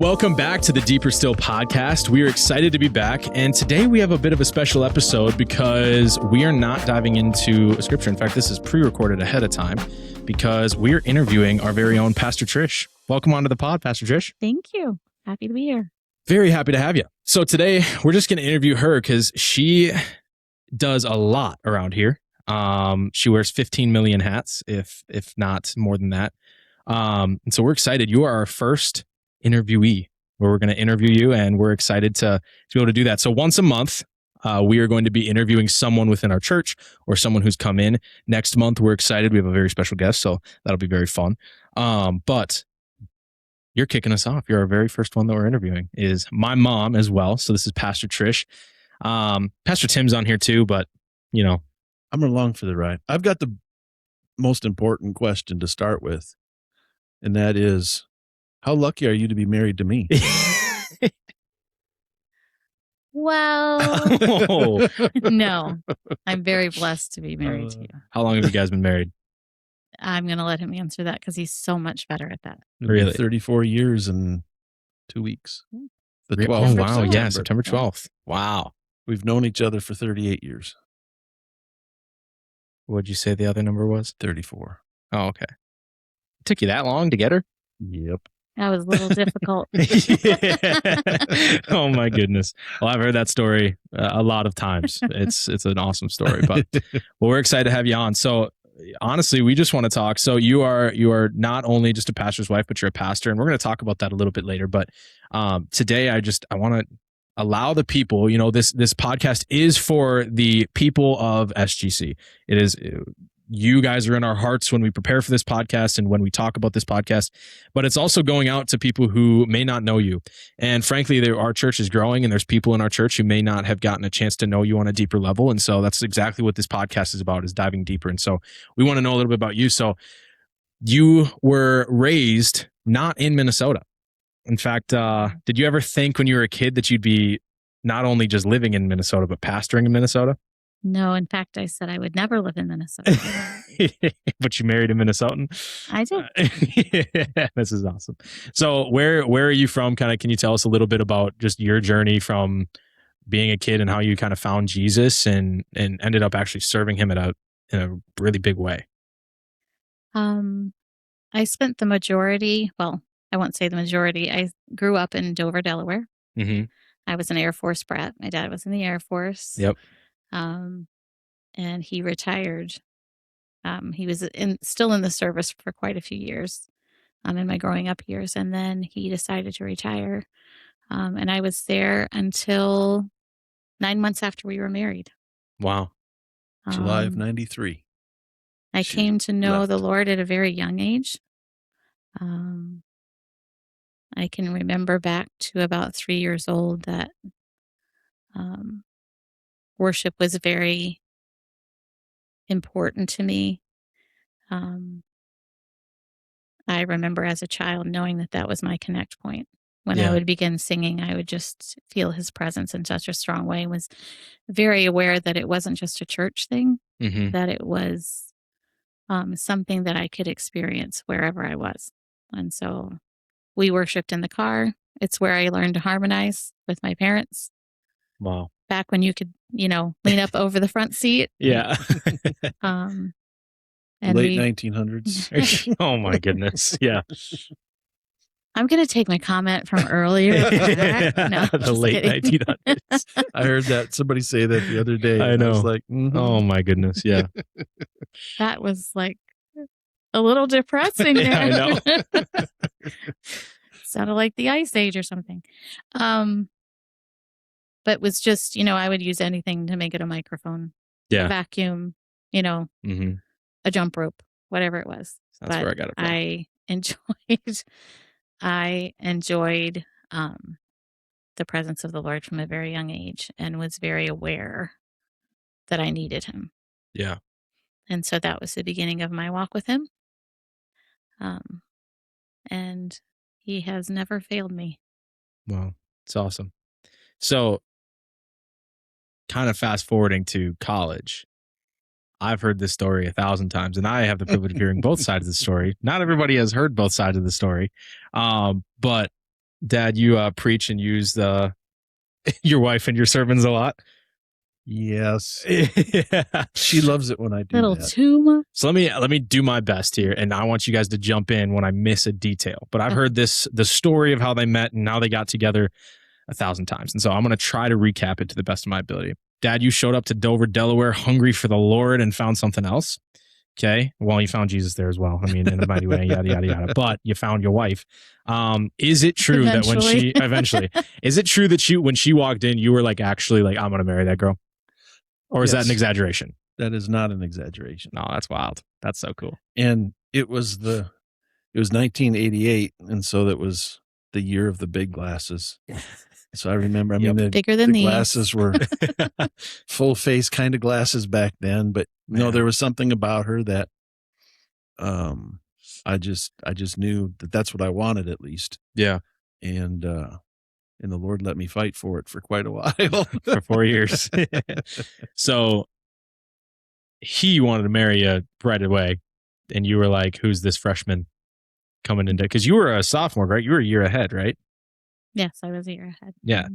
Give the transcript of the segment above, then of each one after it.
Welcome back to the Deeper Still podcast. We are excited to be back. And today we have a bit of a special episode because we are not diving into a scripture. In fact, this is pre-recorded ahead of time because we're interviewing our very own Pastor Trish. Welcome onto the pod, Pastor Trish. Thank you. Happy to be here. Very happy to have you. So today we're just going to interview her because she does a lot around here. She wears 15 million hats, if not more than that. And so we're excited. You are our first interviewee where we're going to interview you, and we're excited to be able to do that. So once a month, we are going to be interviewing someone within our church or someone who's come in. Next month, we're excited. We have a very special guest, so that'll be very fun. But you're kicking us off. You're our very first one that we're interviewing is my mom as well. So this is Pastor Trish. Pastor Tim's on here too, but you know, I'm along for the ride. I've got the most important question to start with, and that is, how lucky are you to be married to me? Well, no, I'm very blessed to be married to you. How long have you guys been married? I'm going to let him answer that because he's so much better at that. Really? 34 years and 2 weeks. The 12th. Oh, September wow. 12th. Yeah, September 12th. Wow. We've known each other for 38 years. What'd you say the other number was? 34. Oh, okay. It took you that long to get her? Yep. That was a little difficult. Oh my goodness. Well, I've heard that story a lot of times. It's an awesome story, but we're excited to have you on. So honestly, we just want to talk. So you are not only just a pastor's wife, but you're a pastor, and we're going to talk about that a little bit later. But today I want to allow the people, this podcast is for the people of SGC. It is, you guys are in our hearts when we prepare for this podcast and when we talk about this podcast, but it's also going out to people who may not know you. And frankly, our church is growing, and there's people in our church who may not have gotten a chance to know you on a deeper level. And so that's exactly what this podcast is about, is diving deeper. And so we want to know a little bit about you. So you were raised not in Minnesota. In fact, did you ever think when you were a kid that you'd be not only just living in Minnesota, but pastoring in Minnesota? No, in fact, I said I would never live in Minnesota. But you married a Minnesotan? I did. Yeah, this is awesome. So where are you from? Kind of, can you tell us a little bit about just your journey from being a kid and how you kind of found Jesus and ended up actually serving him in a really big way? I spent the majority, well, I won't say the majority. I grew up in Dover, Delaware. Mm-hmm. I was an Air Force brat. My dad was in the Air Force. Yep. And he retired. He was still in the service for quite a few years in my growing up years. And then he decided to retire. And I was there until 9 months after we were married. Wow. July of 93. I She came to know the left. Lord at a very young age. I can remember back to about 3 years old that worship was very important to me. I remember as a child knowing that was my connect point. When I would begin singing, I would just feel his presence in such a strong way, and was very aware that it wasn't just a church thing, Mm-hmm. that it was something that I could experience wherever I was. And so we worshiped in the car. It's where I learned to harmonize with my parents. Wow. Back when you could, lean up over the front seat. Yeah. And Late 1900s. Oh my goodness. Yeah. I'm going to take my comment from earlier. No, The just late kidding. 1900s. I heard that somebody say that the other day. I and know. was like, mhm. Oh my goodness. Yeah. That was like a little depressing there. Yeah, I know. Sounded like the Ice Age or something. But it was just, I would use anything to make it a microphone, Yeah. a vacuum, Mm-hmm. a jump rope, whatever it was. That's where I got it from. I enjoyed the presence of the Lord from a very young age, and was very aware that I needed him. Yeah. And so that was the beginning of my walk with him. And he has never failed me. Wow. It's awesome. So kind of fast forwarding to college, I've heard this story 1,000 times, and I have the privilege of hearing both sides of the story. Not everybody has heard both sides of the story. But Dad, you preach and use your wife in your sermons a lot. Yes. Yeah. She loves it when I do Little that. too much. So let me do my best here, and I want you guys to jump in when I miss a detail. But I've heard the story of how they met and how they got together 1,000 times, and so I'm going to try to recap it to the best of my ability. Dad, you showed up to Dover, Delaware, hungry for the Lord, and found something else. Okay, well, you found Jesus there as well. I mean, in a mighty way, yada yada yada. But you found your wife. Is it true that when she eventually, is it true that when she walked in, you were like, actually, like, I'm going to marry that girl? Or is that an exaggeration? That is not an exaggeration. No, that's wild. That's so cool. And it was 1988, and so that was the year of the big glasses. So I remember, bigger than the these. glasses were full face kind of glasses back then, but no, there was something about her that I just knew that that's what I wanted, at least. Yeah. And the Lord let me fight for it for quite a while. For 4 years. So he wanted to marry you right away, and you were like, who's this freshman coming into, because you were a sophomore, right? You were a year ahead, right? Yes, I was a year ahead. Yeah.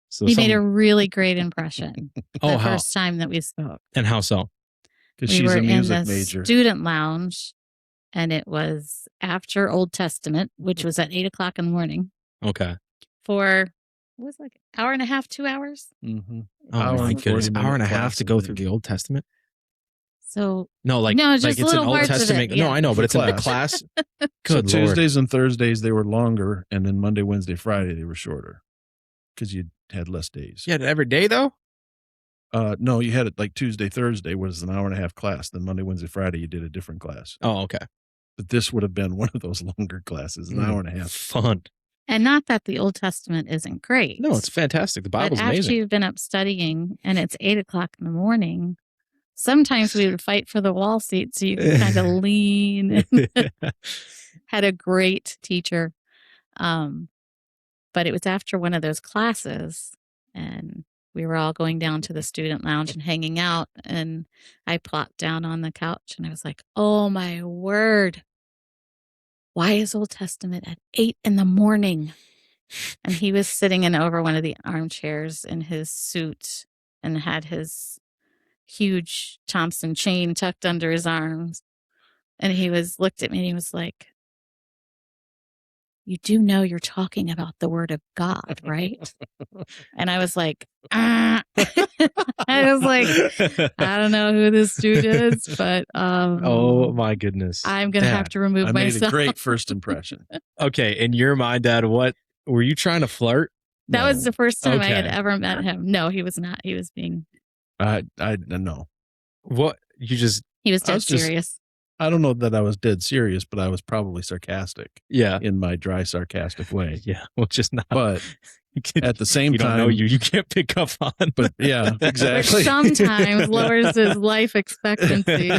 So he made a really great impression the how? first time that we spoke. And how so? Because We she's were a music in the major. student lounge, and it was after Old Testament, which was at 8:00 in the morning. Okay. For what was it, like an hour and a half, 2 hours. Mm-hmm. Oh my goodness, hour and a half to go through the Old Testament. So no, just it's little an Old parts of Testament. it, yeah. No, I know, but it's in the Class. class. So Good Lord. Tuesdays and Thursdays they were longer, and then Monday, Wednesday, Friday they were shorter because you had less days. You had it every day though? No, you had it like Tuesday, Thursday was an hour and a half class. Then Monday, Wednesday, Friday you did a different class. Oh, okay. But this would have been one of those longer classes, an hour and a half. Fun. And not that the Old Testament isn't great. No, it's fantastic. The Bible's but after amazing. you've been up studying and it's 8:00 in the morning, sometimes we would fight for the wall seat so you could kind of lean. Had a great teacher. But it was after one of those classes, and we were all going down to the student lounge and hanging out, and I plopped down on the couch and I was like, oh my word. Why is Old Testament at 8 in the morning? And he was sitting in over one of the armchairs in his suit and had his huge Thompson chain tucked under his arms. And he looked at me and he was like, you do know you're talking about the word of God, right? And I was like, I was like, I don't know who this dude is, but oh my goodness. I'm going to have to remove myself. I made a great first impression. Okay, in your mind, Dad, what were you trying to flirt? That was the first time I had Okay. ever met him. No, he was not. He was being, I no. What you just he was I dead was just- serious. I don't know that I was dead serious, but I was probably sarcastic yeah. in my dry, sarcastic way. Yeah, well, just not. But you can, at the same you don't time, know you can't pick up on. but yeah, Which exactly. sometimes lowers his life expectancy.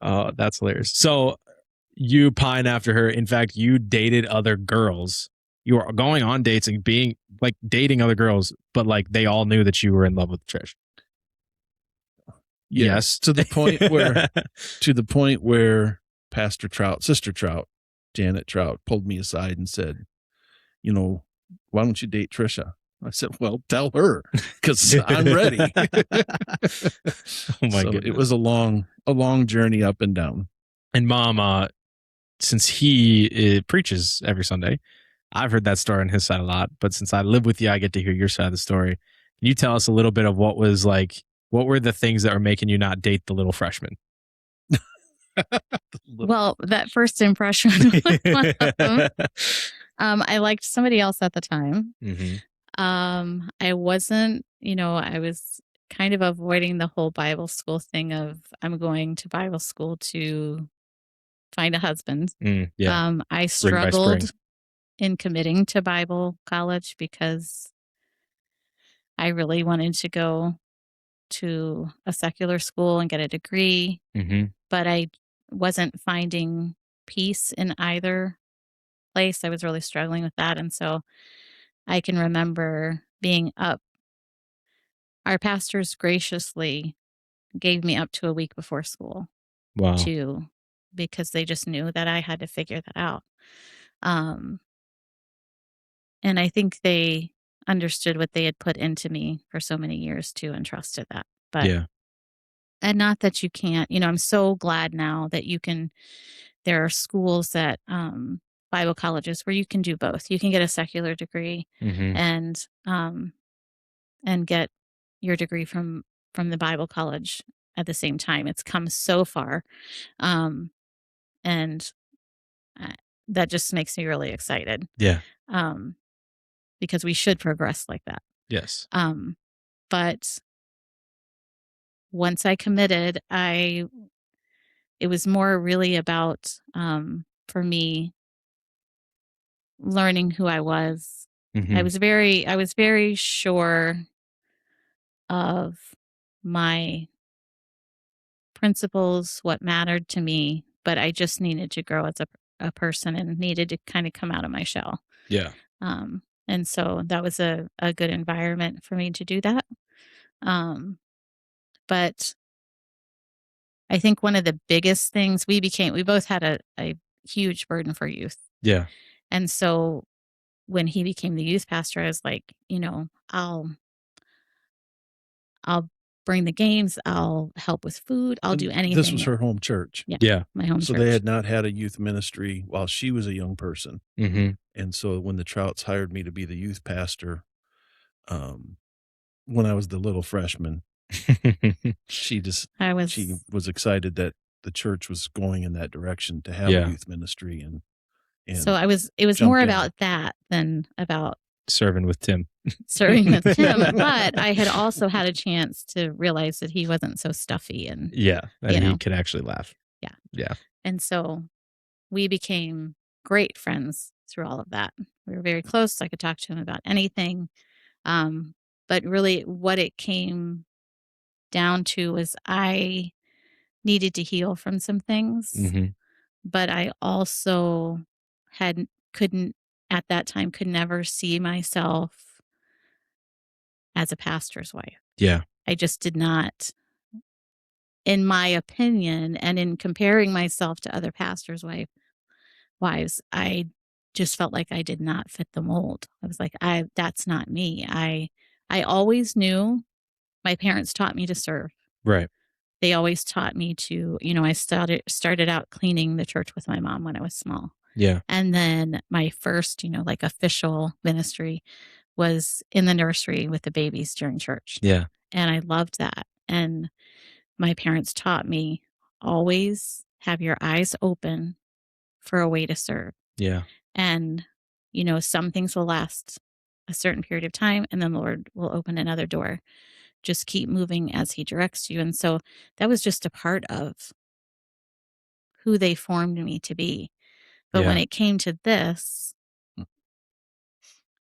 Oh, that's hilarious. So you pine after her. In fact, you dated other girls. You were going on dates and being like dating other girls, but like they all knew that you were in love with Trish. Yes. To the point where Pastor Trout, Sister Trout, Janet Trout pulled me aside and said, you know, why don't you date Tricia? I said, well, tell her because I'm ready. Oh my So goodness. it was a long journey up and down. And Mom, since he preaches every Sunday, I've heard that story on his side a lot. But since I live with you, I get to hear your side of the story. Can you tell us a little bit of what were the things that were making you not date the little freshman? Well, that first impression was one of them. I liked somebody else at the time. Mm-hmm. I wasn't, I was kind of avoiding the whole Bible school thing of I'm going to Bible school to find a husband. Yeah. I struggled in committing to Bible college because I really wanted to go to a secular school and get a degree, but I wasn't finding peace in either place. I was really struggling with that. And so I can remember being up. Our pastors graciously gave me up to a week before school. Wow. Because they just knew that I had to figure that out. And I think they understood what they had put into me for so many years too and trusted that. But Yeah. and not that you can't, I'm so glad now that there are schools that Bible colleges where you can do both. You can get a secular degree Mm-hmm. and get your degree from the Bible college at the same time. It's come so far. And uh, that just makes me really excited. Yeah. Because we should progress like that. Yes. But once I committed, it was more really about, for me, learning who I was. Mm-hmm. I was very sure of my principles, what mattered to me, but I just needed to grow as a person and needed to kind of come out of my shell. Yeah. And so that was a good environment for me to do that. But I think one of the biggest things we both had a huge burden for youth. Yeah. And so when he became the youth pastor, I was like, I'll bring the games, I'll help with food, I'll do anything. This was her home church. Yeah. My home So church. they had not had a youth ministry while she was a young person. Mm-hmm. And so when the Trouts hired me to be the youth pastor, when I was the little freshman, she was excited that the church was going in that direction to have a youth ministry. And so it was more about that than about serving with Tim. But I had also had a chance to realize that he wasn't so stuffy and he could actually laugh. Yeah. Yeah. And so we became great friends through all of that. We were very close. I could talk to him about anything. But really what it came down to was I needed to heal from some things, Mm-hmm. but I also could never see myself as a pastor's wife. Yeah. I just did not, in my opinion, and in comparing myself to other pastors' wives, I just felt like I did not fit the mold. I was like, that's not me. I always knew my parents taught me to serve. Right. They always taught me to, I started out cleaning the church with my mom when I was small. Yeah. And then my first, official ministry was in the nursery with the babies during church. Yeah. And I loved that. And my parents taught me always have your eyes open for a way to serve. Yeah. And, some things will last a certain period of time and then the Lord will open another door. Just keep moving as he directs you. And so that was just a part of who they formed me to be. But when it came to this,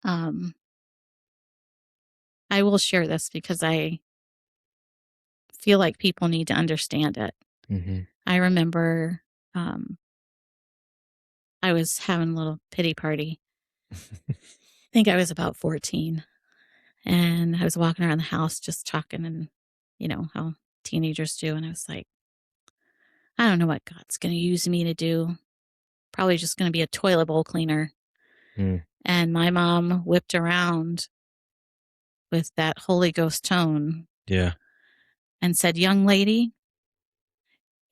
I will share this because I feel like people need to understand it. Mm-hmm. I remember I was having a little pity party. I think I was about 14. And I was walking around the house just talking and, how teenagers do. And I was like, I don't know what God's going to use me to do. Probably just going to be a toilet bowl cleaner. Mm. And my mom whipped around with that Holy Ghost tone. Yeah. And said, young lady,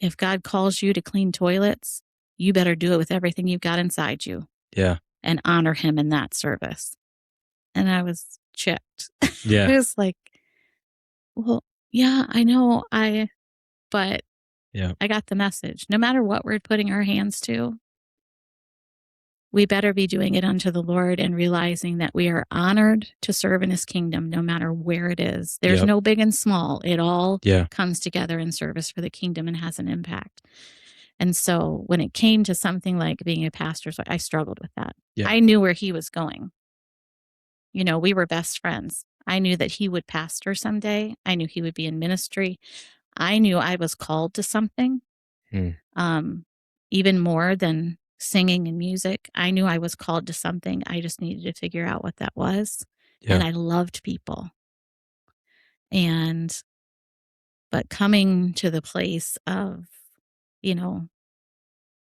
if God calls you to clean toilets, you better do it with everything you've got inside you. Yeah. And honor him in that service. And I was checked. Yeah. I was like, well, yeah, I know. But I got the message. No matter what we're putting our hands to, we better be doing it unto the Lord and realizing that we are honored to serve in his kingdom, no matter where it is. There's no big and small. It all comes together in service for the kingdom and has an impact. And so when it came to something like being a pastor, I struggled with that. Yeah. I knew where he was going. We were best friends. I knew that he would pastor someday. I knew he would be in ministry. I knew I was called to something, even more than singing and music. I knew I was called to something. I just needed to figure out what that was. Yeah. And I loved people. But coming to the place of,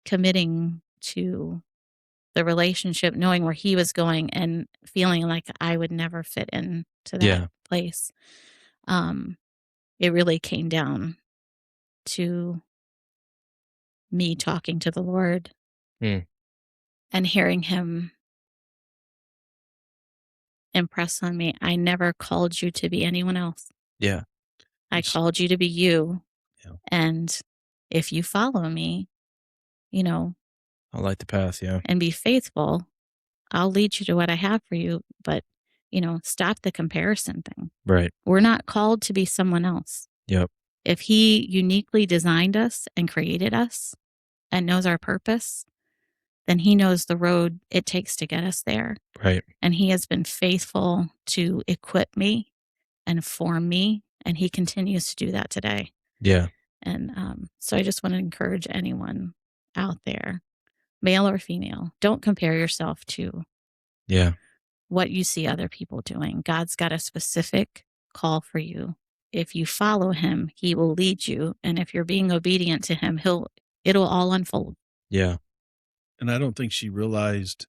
committing to the relationship, knowing where he was going and feeling like I would never fit into that place. It really came down to me talking to the Lord and hearing him impress on me, I never called you to be anyone else. Yeah. I called you to be you. Yeah. And if you follow me, I'll light the path. Yeah. And be faithful, I'll lead you to what I have for you. But, stop the comparison thing. Right. We're not called to be someone else. Yep. If he uniquely designed us and created us and knows our purpose, then he knows the road it takes to get us there. Right. And he has been faithful to equip me and form me, and he continues to do that today. Yeah. And so I just want to encourage anyone out there, male or female, don't compare yourself to what you see other people doing. God's got a specific call for you. If you follow him, he will lead you. And if you're being obedient to him, it'll all unfold. Yeah. And I don't think she realized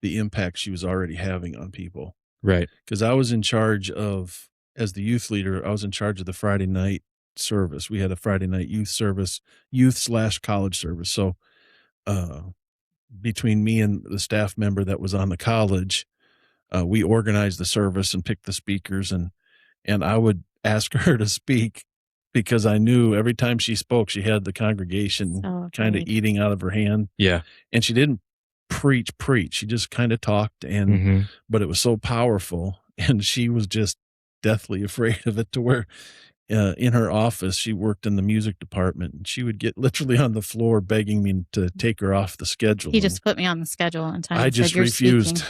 the impact she was already having on people. Right. Because I was in charge of, as the youth leader, I was in charge of the Friday night service. We had a Friday night youth service, youth/college service. So between me and the staff member that was on the college, we organized the service and picked the speakers, and I would ask her to speak because I knew every time she spoke, she had the congregation kind of eating out of her hand. Yeah. And she didn't preach. She just kind of talked, and but it was so powerful, and she was just deathly afraid of it, to where in her office, she worked in the music department, and she would get literally on the floor begging me to take her off the schedule. He just put me on the schedule on time. I just refused.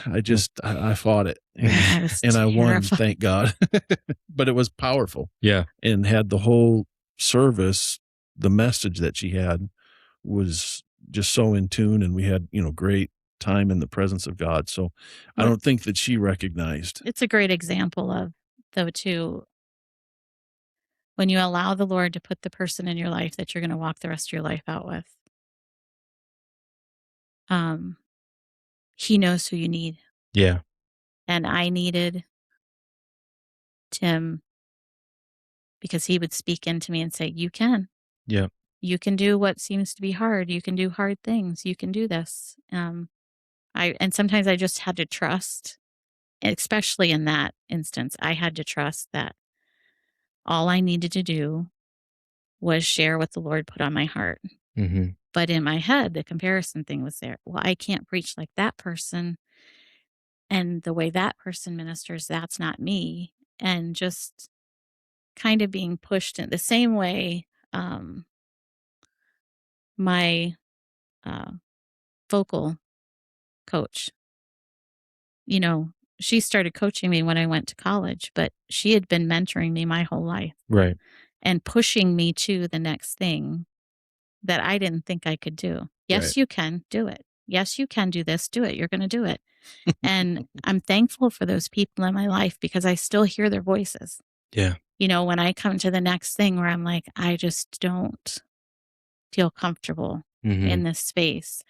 I fought it, and I won, thank God. But it was powerful. Yeah. And had the whole service, the message that she had was just so in tune, and we had, great time in the presence of God. So I don't think that she recognized. It's a great example of, though, too, when you allow the Lord to put the person in your life that you're going to walk the rest of your life out with. He knows who you need. Yeah. And I needed Tim because he would speak into me and say, you can. Yeah. You can do what seems to be hard. You can do hard things. You can do this. And sometimes I just had to trust, especially in that instance, I had to trust that all I needed to do was share what the Lord put on my heart. But in my head, the comparison thing was there. Well, I can't preach like that person. And the way that person ministers, that's not me. And just kind of being pushed in the same way my vocal coach, she started coaching me when I went to college, but she had been mentoring me my whole life. Right. And pushing me to the next thing that I didn't think I could do. Yes, you can do it. Yes, you can do this. Do it. You're going to do it. And I'm thankful for those people in my life because I still hear their voices. Yeah. When I come to the next thing where I'm like, I just don't feel comfortable in this space,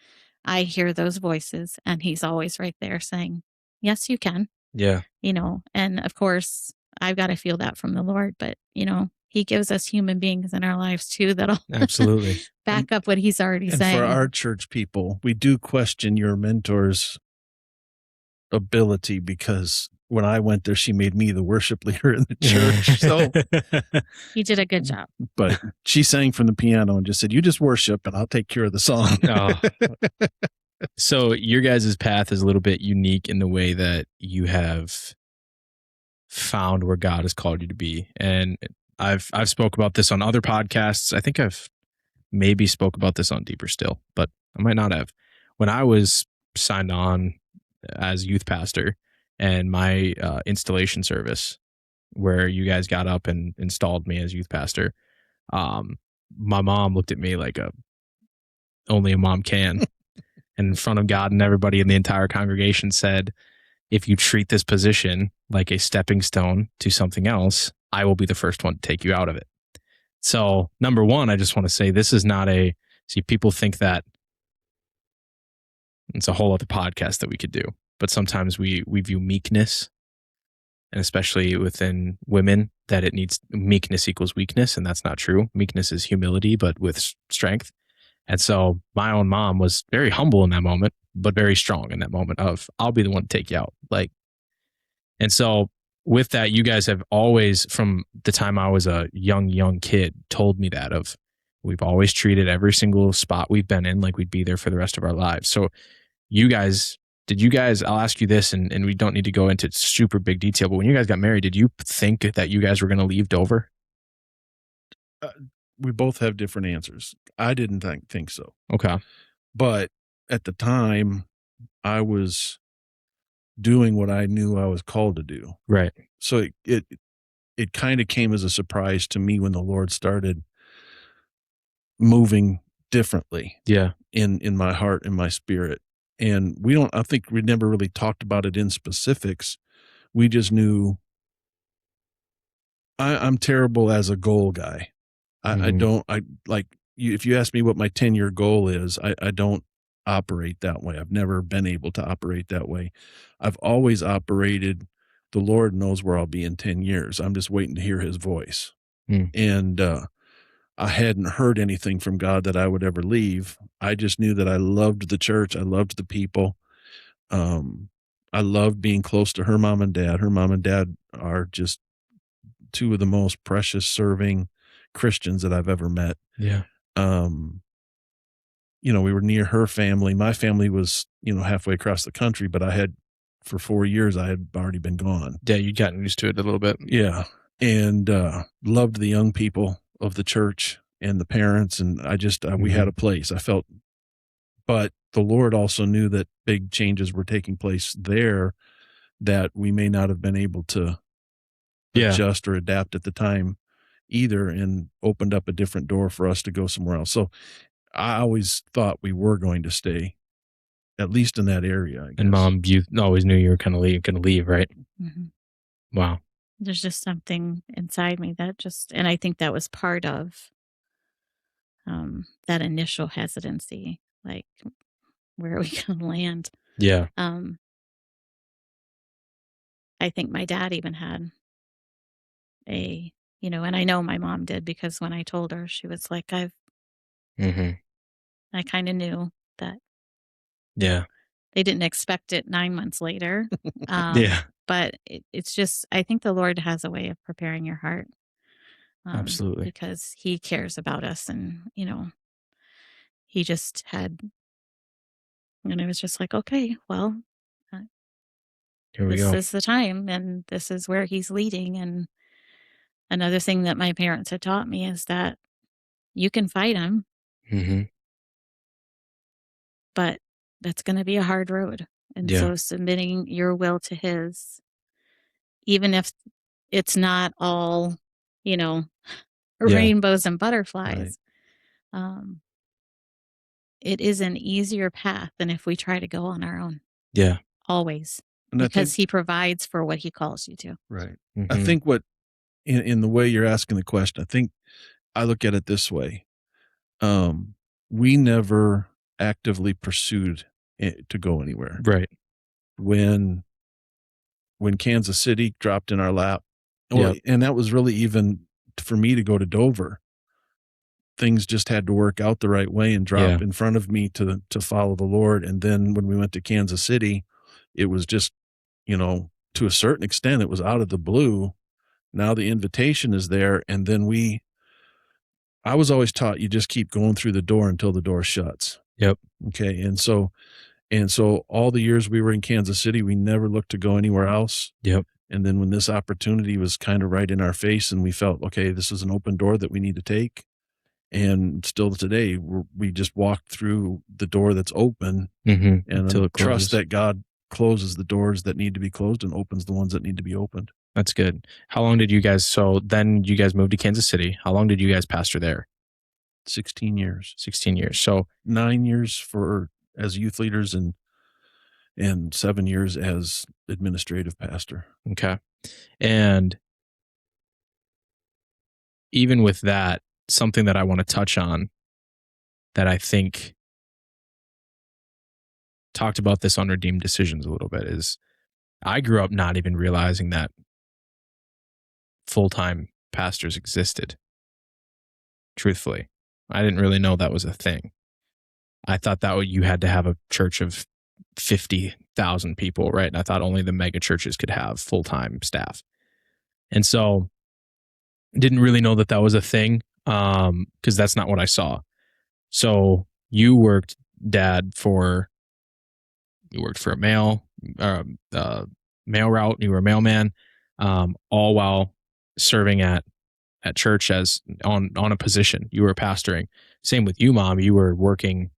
I hear those voices, and he's always right there saying, yes, you can. Yeah. And of course, I've got to feel that from the Lord, but, he gives us human beings in our lives too that'll absolutely back up what he's already and saying. For our church people, we do question your mentor's ability, because when I went there, she made me the worship leader in the church. So he did a good job. But she sang from the piano and just said, you just worship and I'll take care of the song. So your guys' path is a little bit unique in the way that you have found where God has called you to be. And I've spoke about this on other podcasts. I think I've maybe spoke about this on Deeper Still, but I might not have. When I was signed on as youth pastor and my installation service, where you guys got up and installed me as youth pastor, my mom looked at me like only a mom can. And in front of God and everybody in the entire congregation said, if you treat this position like a stepping stone to something else, I will be the first one to take you out of it. So, number one, I just want to say this is not see, people think that It's a whole other podcast that we could do. But sometimes we view meekness, and especially within women, that it needs meekness equals weakness, and that's not true. Meekness is humility, but with strength. And so my own mom was very humble in that moment, but very strong in that moment of, I'll be the one to take you out. Like, and so with that, you guys have always, from the time I was a young kid, told me that of, we've always treated every single spot we've been in like we'd be there for the rest of our lives. So did you guys, I'll ask you this, and we don't need to go into super big detail, but when you guys got married, did you think that you guys were going to leave Dover? We both have different answers. I didn't think so. Okay. But at the time, I was doing what I knew I was called to do. Right. So it kind of came as a surprise to me when the Lord started moving differently. Yeah. In my heart and my spirit. And I think we never really talked about it in specifics. We just knew I'm terrible as a goal guy. If you ask me what my 10-year goal is, I don't operate that way. I've never been able to operate that way. I've always operated, the Lord knows where I'll be in 10 years. I'm just waiting to hear his voice. And I hadn't heard anything from God that I would ever leave. I just knew that I loved the church. I loved the people. I loved being close to her mom and dad. Her mom and dad are just two of the most precious, serving Christians that I've ever met. Yeah. We were near her family. My family was, halfway across the country, but for 4 years, I had already been gone. Yeah, you'd gotten used to it a little bit. Yeah. And loved the young people of the church and the parents. And I just, we had a place. I felt, but the Lord also knew that big changes were taking place there that we may not have been able to adjust or adapt at the time either, and opened up a different door for us to go somewhere else. So I always thought we were going to stay, at least in that area, I guess. And Mom, you always knew you were going to leave, right? Mm-hmm. Wow. There's just something inside me that and I think that was part of that initial hesitancy, like, where are we going to land? Yeah. I think my dad even had and I know my mom did, because when I told her, she was like, I kind of knew that. Yeah. They didn't expect it 9 months later. Yeah. But it's just, I think the Lord has a way of preparing your heart. Absolutely. Because he cares about us, and, he just had, and I was just like, okay, well, Here we this go. is the time, and this is where he's leading. And another thing that my parents had taught me is that you can fight him, but that's going to be a hard road. And so submitting your will to his, even if it's not all, rainbows and butterflies, it is an easier path than if we try to go on our own. Yeah. Always. And because he provides for what he calls you to. Right. I think in the way you're asking the question, I think I look at it this way. We never actively pursued it to go anywhere. Right. When Kansas City dropped in our lap, and that was really even for me to go to Dover. Things just had to work out the right way and drop in front of me to follow the Lord. And then when we went to Kansas City, it was just, to a certain extent, it was out of the blue. Now the invitation is there. And then I was always taught you just keep going through the door until the door shuts. Yep. Okay. And so all the years we were in Kansas City, we never looked to go anywhere else. Yep. And then when this opportunity was kind of right in our face and we felt, okay, this is an open door that we need to take. And still today, we just walked through the door that's open and trust that God closes the doors that need to be closed and opens the ones that need to be opened. That's good. How long did you guys, so then you guys moved to Kansas City. How long did you guys pastor there? 16 years. 16 years. So 9 years as youth leaders and 7 years as administrative pastor. Okay. And even with that, something that I want to touch on that I think talked about this on Redeemed Decisions a little bit, is I grew up not even realizing that full-time pastors existed. Truthfully, I didn't really know that was a thing. I thought that you had to have a church of 50,000 people, right? And I thought only the mega churches could have full-time staff. And so didn't really know that was a thing, because that's not what I saw. So you worked, Dad, you worked for a mail route. You were a mailman, all while serving at church as on a position. You were pastoring. Same with you, Mom. You were working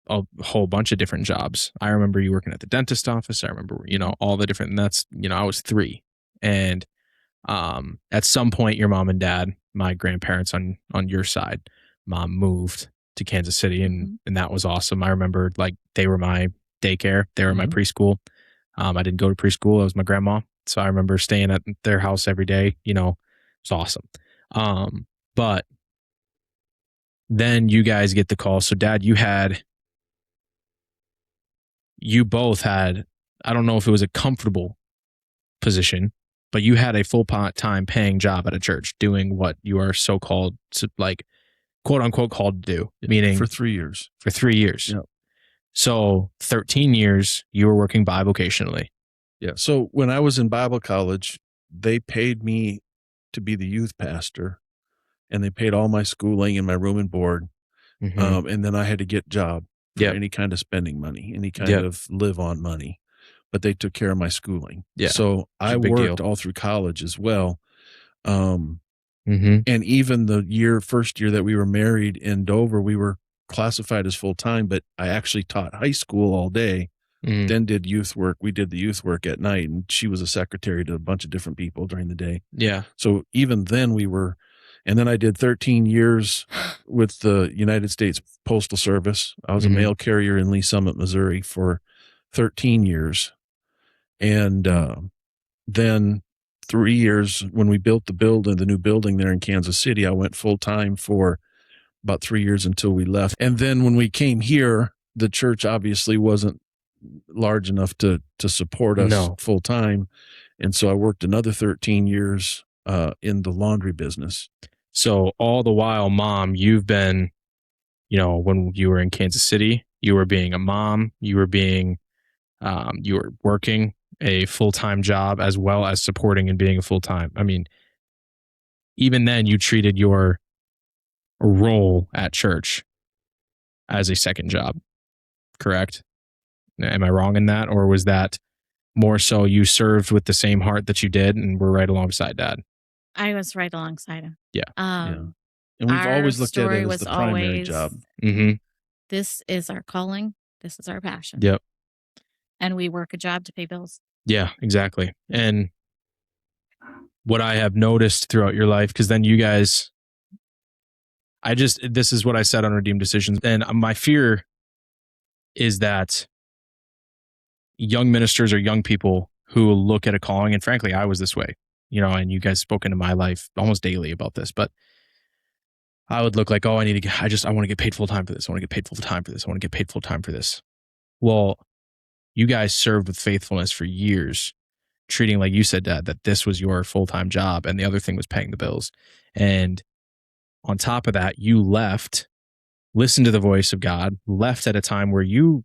a whole bunch of different jobs. I remember you working at the dentist office. I remember, all the different, and that's, I was 3. And at some point, your mom and dad, my grandparents on your side, Mom moved to Kansas City, and that was awesome. I remember, like, they were my daycare. They were my preschool. I didn't go to preschool. It was my grandma. So I remember staying at their house every day. It's awesome. But then you guys get the call. So Dad, you both had, I don't know if it was a comfortable position, but you had a full-time paying job at a church doing what you are so called, like, quote unquote, called to do, meaning for 3 years. For 3 years. Yep. So 13 years you were working bivocationally. Yeah. So when I was in Bible college, they paid me to be the youth pastor, and they paid all my schooling and my room and board. And then I had to get a job for any kind of spending money, any kind of live on money, but they took care of my schooling. Yeah. So I worked all through college as well. And even the first year that we were married in Dover, we were classified as full time, but I actually taught high school all day, then did youth work. We did the youth work at night, and she was a secretary to a bunch of different people during the day. Yeah. So even then and then I did 13 years with the United States Postal Service. I was a mail carrier in Lee Summit, Missouri for 13 years. And then 3 years when we built the new building there in Kansas City, I went full time for about 3 years until we left. And then when we came here, the church obviously wasn't large enough to support us full time. And so I worked another 13 years in the laundry business. So all the while, Mom, you've been, when you were in Kansas City, you were being a mom, you were working a full-time job as well as supporting and being a full-time. I mean, even then you treated your role at church as a second job, correct? Am I wrong in that? Or was that more so you served with the same heart that you did and were right alongside Dad? I was right alongside him. Yeah. And we've always looked at it as the primary job. This is our calling. This is our passion. Yep. And we work a job to pay bills. Yeah, exactly. And what I have noticed throughout your life, because then you guys, this is what I said on Redeemed Decisions. And my fear is that young ministers or young people who look at a calling, and frankly, I was this way, and you guys spoke into my life almost daily about this, but I would look like, oh, I want to get paid full time for this. I want to get paid full time for this. I want to get paid full time for this. Well, you guys served with faithfulness for years, treating, like you said, Dad, that this was your full-time job and the other thing was paying the bills. And on top of that, you listened to the voice of God, left at a time where you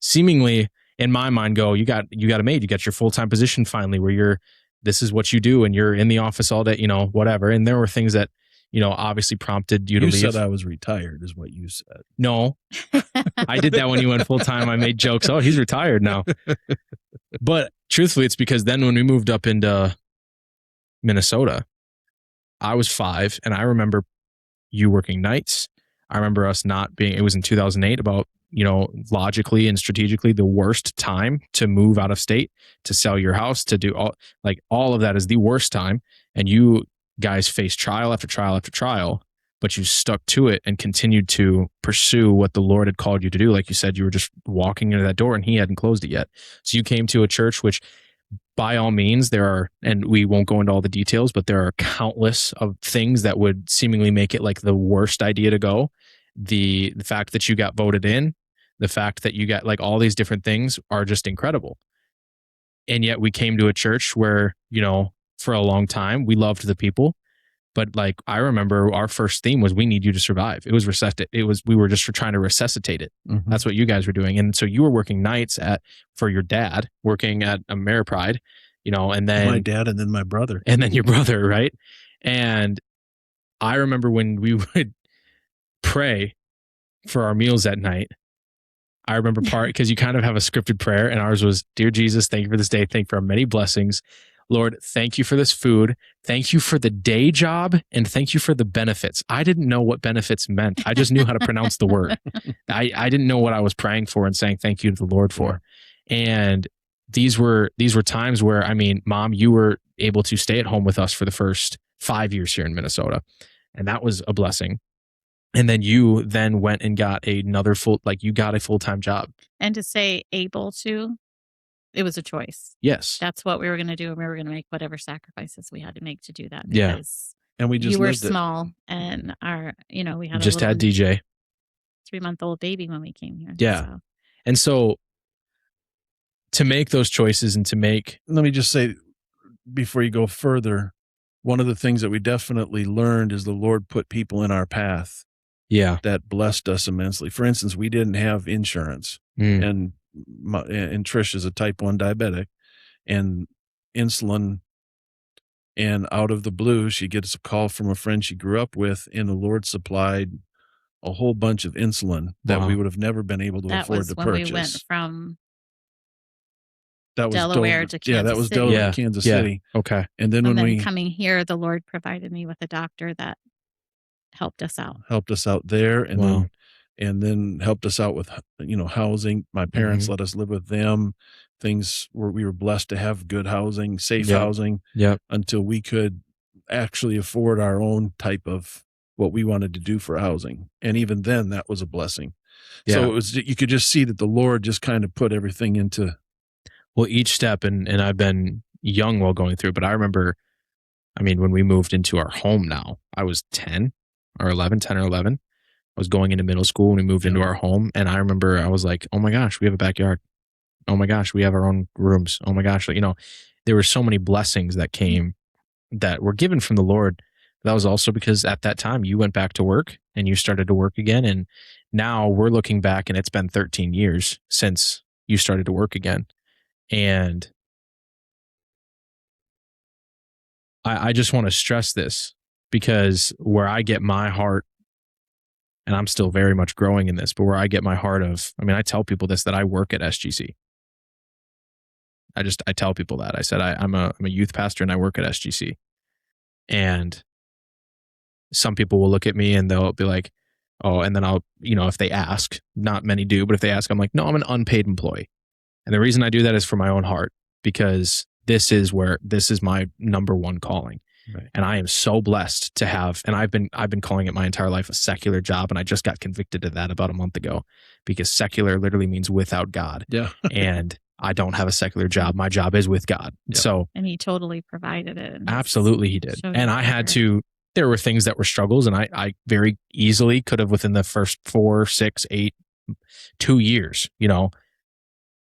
seemingly, in my mind, go, you got it made. You got your full-time position finally where this is what you do and you're in the office all day, whatever. And there were things that, obviously prompted you to leave. You said I was retired is what you said. No, I did that when you went full-time. I made jokes. Oh, he's retired now. But truthfully, it's because then when we moved up into Minnesota, I was 5 and I remember you working nights. I remember us it was in 2008, about, logically and strategically the worst time to move out of state, to sell your house, to do all of that is the worst time. And you guys faced trial after trial after trial, but you stuck to it and continued to pursue what the Lord had called you to do. Like you said, you were just walking into that door and he hadn't closed it yet. So you came to a church, which by all means there are, and we won't go into all the details, but there are countless of things that would seemingly make it like the worst idea to go. The fact that you got voted in, The fact that you got like all these different things are just incredible. And yet we came to a church where, you know, for a long time, we loved the people. But like, I remember our first theme was, we need you to survive. It was we were just trying to resuscitate it. Mhm. That's what you guys were doing. And so you were working nights for your dad, working at Ameripride, you know, and then my dad and then my brother. and then your brother, right? And I remember when we would pray for our meals at night. I remember because you kind of have a scripted prayer, and ours was, "Dear Jesus, thank you for this day. Thank you for our many blessings. Lord, thank you for this food. Thank you for the day job, and thank you for the benefits." I didn't know what benefits meant. I just knew how to pronounce the word. I didn't know what I was praying for and saying thank you to the Lord for. And these were times where, I mean, Mom, you were able to stay at home with us for the first 5 years here in Minnesota, and that was a blessing. And then you then went and got another you got a full-time job. And to say able to, it was a choice. Yes. That's what we were going to do. And we were going to make whatever sacrifices we had to make to do that. Yeah. Because and we just you were lived it. small, and we had just a had DJ 3-month-old baby when we came here. Yeah. So. And so to make those choices and let me just say, before you go further, one of the things that we definitely learned is the Lord put people in our path that blessed us immensely. For instance, we didn't have insurance, and Trish is a type 1 diabetic, and insulin, and out of the blue, she gets a call from a friend she grew up with, and the Lord supplied a whole bunch of insulin that we would have never been able to afford to purchase. That was when we went from that was Delaware to Kansas Yeah, that was City. Delaware to Kansas City. Okay. And then coming here, the Lord provided me with a doctor that helped us out there, and then helped us out with, housing. My parents let us live with them. We were blessed to have good housing, safe housing, until we could actually afford our own type of what we wanted to do for housing. And even then, that was a blessing. So you could just see that the Lord just kind of put everything into. Well, each step, and I've been young while going through, but I remember, I mean, when we moved into our home now, I was 10 or 11. I was going into middle school when we moved into our home. And I remember I was like, oh my gosh, we have a backyard. Oh my gosh, we have our own rooms. Oh my gosh, there were so many blessings that came that were given from the Lord. That was also because at that time you went back to work and you started to work again. And now we're looking back, and it's been 13 years since you started to work again. And I just want to stress this, because where I get my heart, and I'm still very much growing in this, but where I get my heart I tell people this, that I work at SGC. I tell people that. I said, I'm a youth pastor and I work at SGC. And some people will look at me and they'll be like, oh, and then I'll, if they ask, not many do, but if they ask, I'm like, no, I'm an unpaid employee. And the reason I do that is for my own heart, because this is my number one calling. Right. And I am so blessed to have, and I've been calling it my entire life, a secular job. And I just got convicted of that about a month ago, because secular literally means without God. Yeah. And I don't have a secular job. My job is with God. Yeah. So, and he totally provided it. Absolutely he did. And I had to, there were things that were struggles, and I very easily could have, within the first 4, 6, 8, 2 years,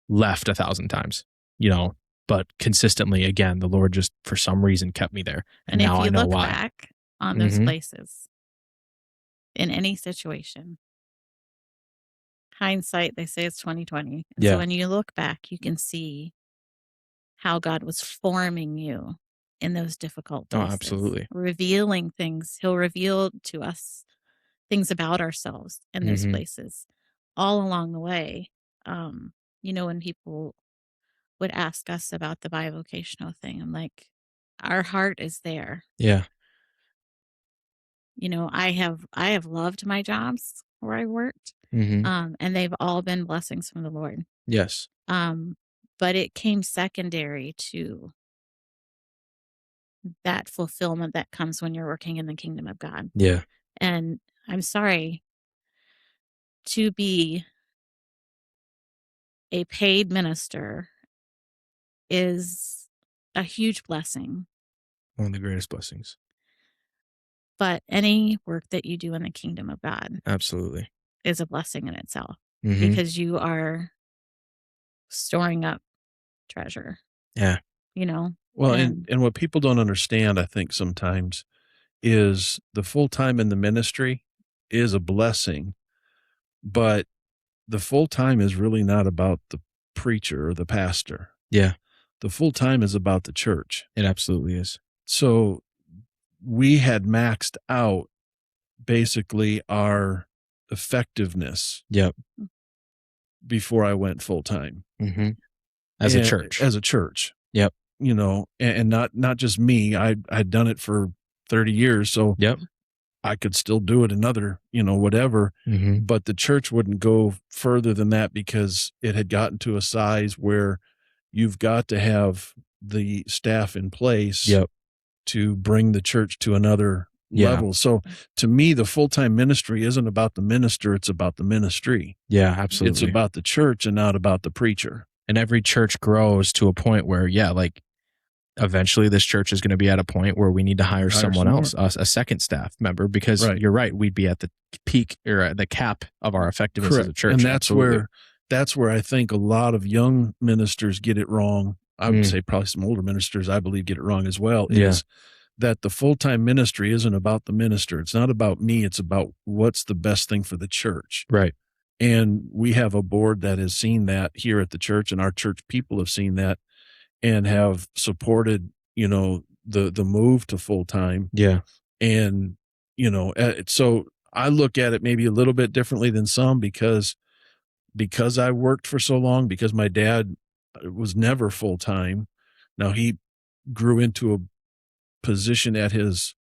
left 1,000 times, but consistently, again, the Lord just for some reason kept me there. And now I know why. And if you look back on those places, in any situation, hindsight, they say it's 20/20. And so when you look back, you can see how God was forming you in those difficult places. Oh, absolutely. Revealing things. He'll reveal to us things about ourselves in those places all along the way. When people would ask us about the bivocational thing, I'm like, our heart is there. Yeah. I have loved my jobs where I worked, and they've all been blessings from the Lord. Yes. But it came secondary to that fulfillment that comes when you're working in the kingdom of God. Yeah. And I'm sorry, to be a paid minister is a huge blessing. One of the greatest blessings. But any work that you do in the kingdom of God absolutely is a blessing in itself. because you are storing up treasure. Yeah. Well, and what people don't understand, I think sometimes, is the full time in the ministry is a blessing, but the full time is really not about the preacher or the pastor. Yeah. The full time is about the church. It absolutely is. So we had maxed out basically our effectiveness. Yep. Before I went full time. As a church. As a church. Yep. And not just me. I'd done it for 30 years. So yep. I could still do it another, whatever. But the church wouldn't go further than that because it had gotten to a size where you've got to have the staff in place to bring the church to another level. So to me, the full-time ministry isn't about the minister, it's about the ministry. Yeah, absolutely. It's about the church and not about the preacher. And every church grows to a point where, eventually this church is going to be at a point where we need to hire someone else, a second staff member, because you're right, we'd be at the peak or at the cap of our effectiveness as a church. And that's where I think a lot of young ministers get it wrong. I would say probably some older ministers, I believe, get it wrong as well, is that the full-time ministry isn't about the minister. It's not about me. It's about what's the best thing for the church. Right. And we have a board that has seen that here at the church, and our church people have seen that and have supported, the move to full-time. Yeah. And, so I look at it maybe a little bit differently than some because I worked for so long, because my dad was never full-time. Now he grew into a position at his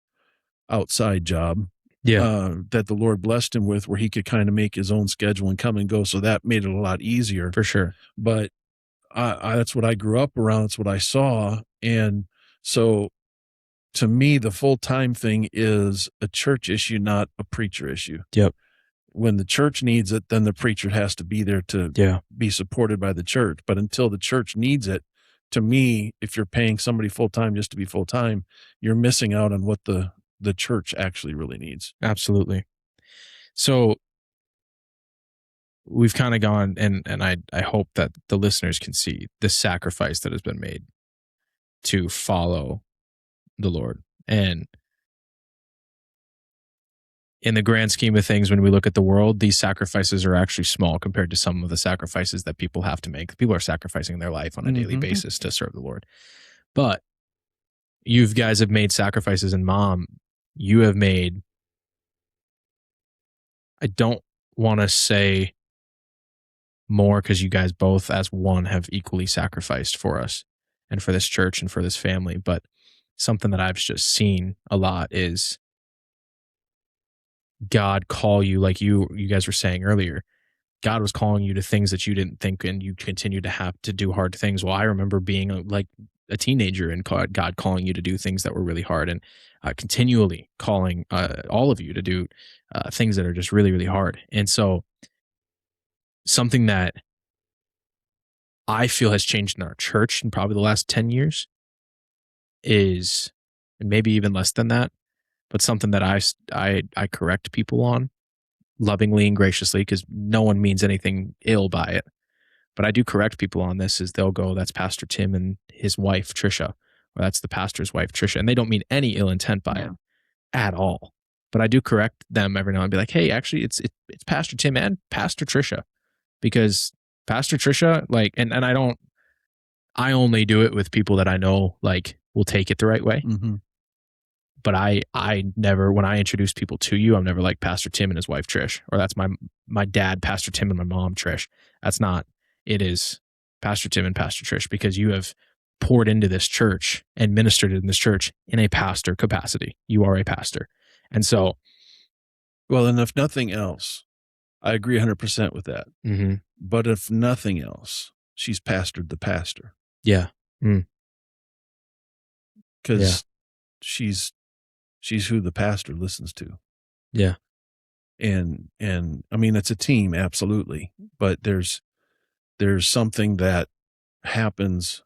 outside job that the Lord blessed him with, where he could kind of make his own schedule and come and go. So that made it a lot easier. For sure. But that's what I grew up around. That's what I saw. And so to me, the full-time thing is a church issue, not a preacher issue. Yep. When the church needs it, then the preacher has to be there to be supported by the church. But until the church needs it, to me, if you're paying somebody full-time just to be full-time, you're missing out on what the church actually really needs. Absolutely. So we've kind of gone, and I hope that the listeners can see the sacrifice that has been made to follow the Lord. And in the grand scheme of things, when we look at the world, these sacrifices are actually small compared to some of the sacrifices that people have to make. People are sacrificing their life on a daily basis to serve the Lord. But you guys have made sacrifices, and Mom, you have made, I don't want to say more, because you guys both as one have equally sacrificed for us and for this church and for this family. But something that I've just seen a lot is God call you, like you guys were saying earlier, God was calling you to things that you didn't think, and you continue to have to do hard things. Well, I remember being a teenager and God calling you to do things that were really hard, and continually calling all of you to do things that are just really, really hard. And so something that I feel has changed in our church in probably the last 10 years is, and maybe even less than that, but something that I correct people on lovingly and graciously, because no one means anything ill by it. But I do correct people on this, is they'll go, that's Pastor Tim and his wife, Tricia, or that's the pastor's wife, Tricia. And they don't mean any ill intent by it at all. But I do correct them every now and be like, hey, actually, it's Pastor Tim and Pastor Tricia, because Pastor Tricia, and I only do it with people that I know, will take it the right way. But I never, when I introduce people to you, I'm never like Pastor Tim and his wife, Trish, or that's my dad, Pastor Tim, and my mom, Trish. That's not, it is Pastor Tim and Pastor Trish, because you have poured into this church and ministered in this church in a pastor capacity. You are a pastor. And so. Well, and if nothing else, I agree 100% with that. But if nothing else, she's pastored the pastor. Yeah. Because she's who the pastor listens to. Yeah. And I mean, it's a team, absolutely. But there's something that happens,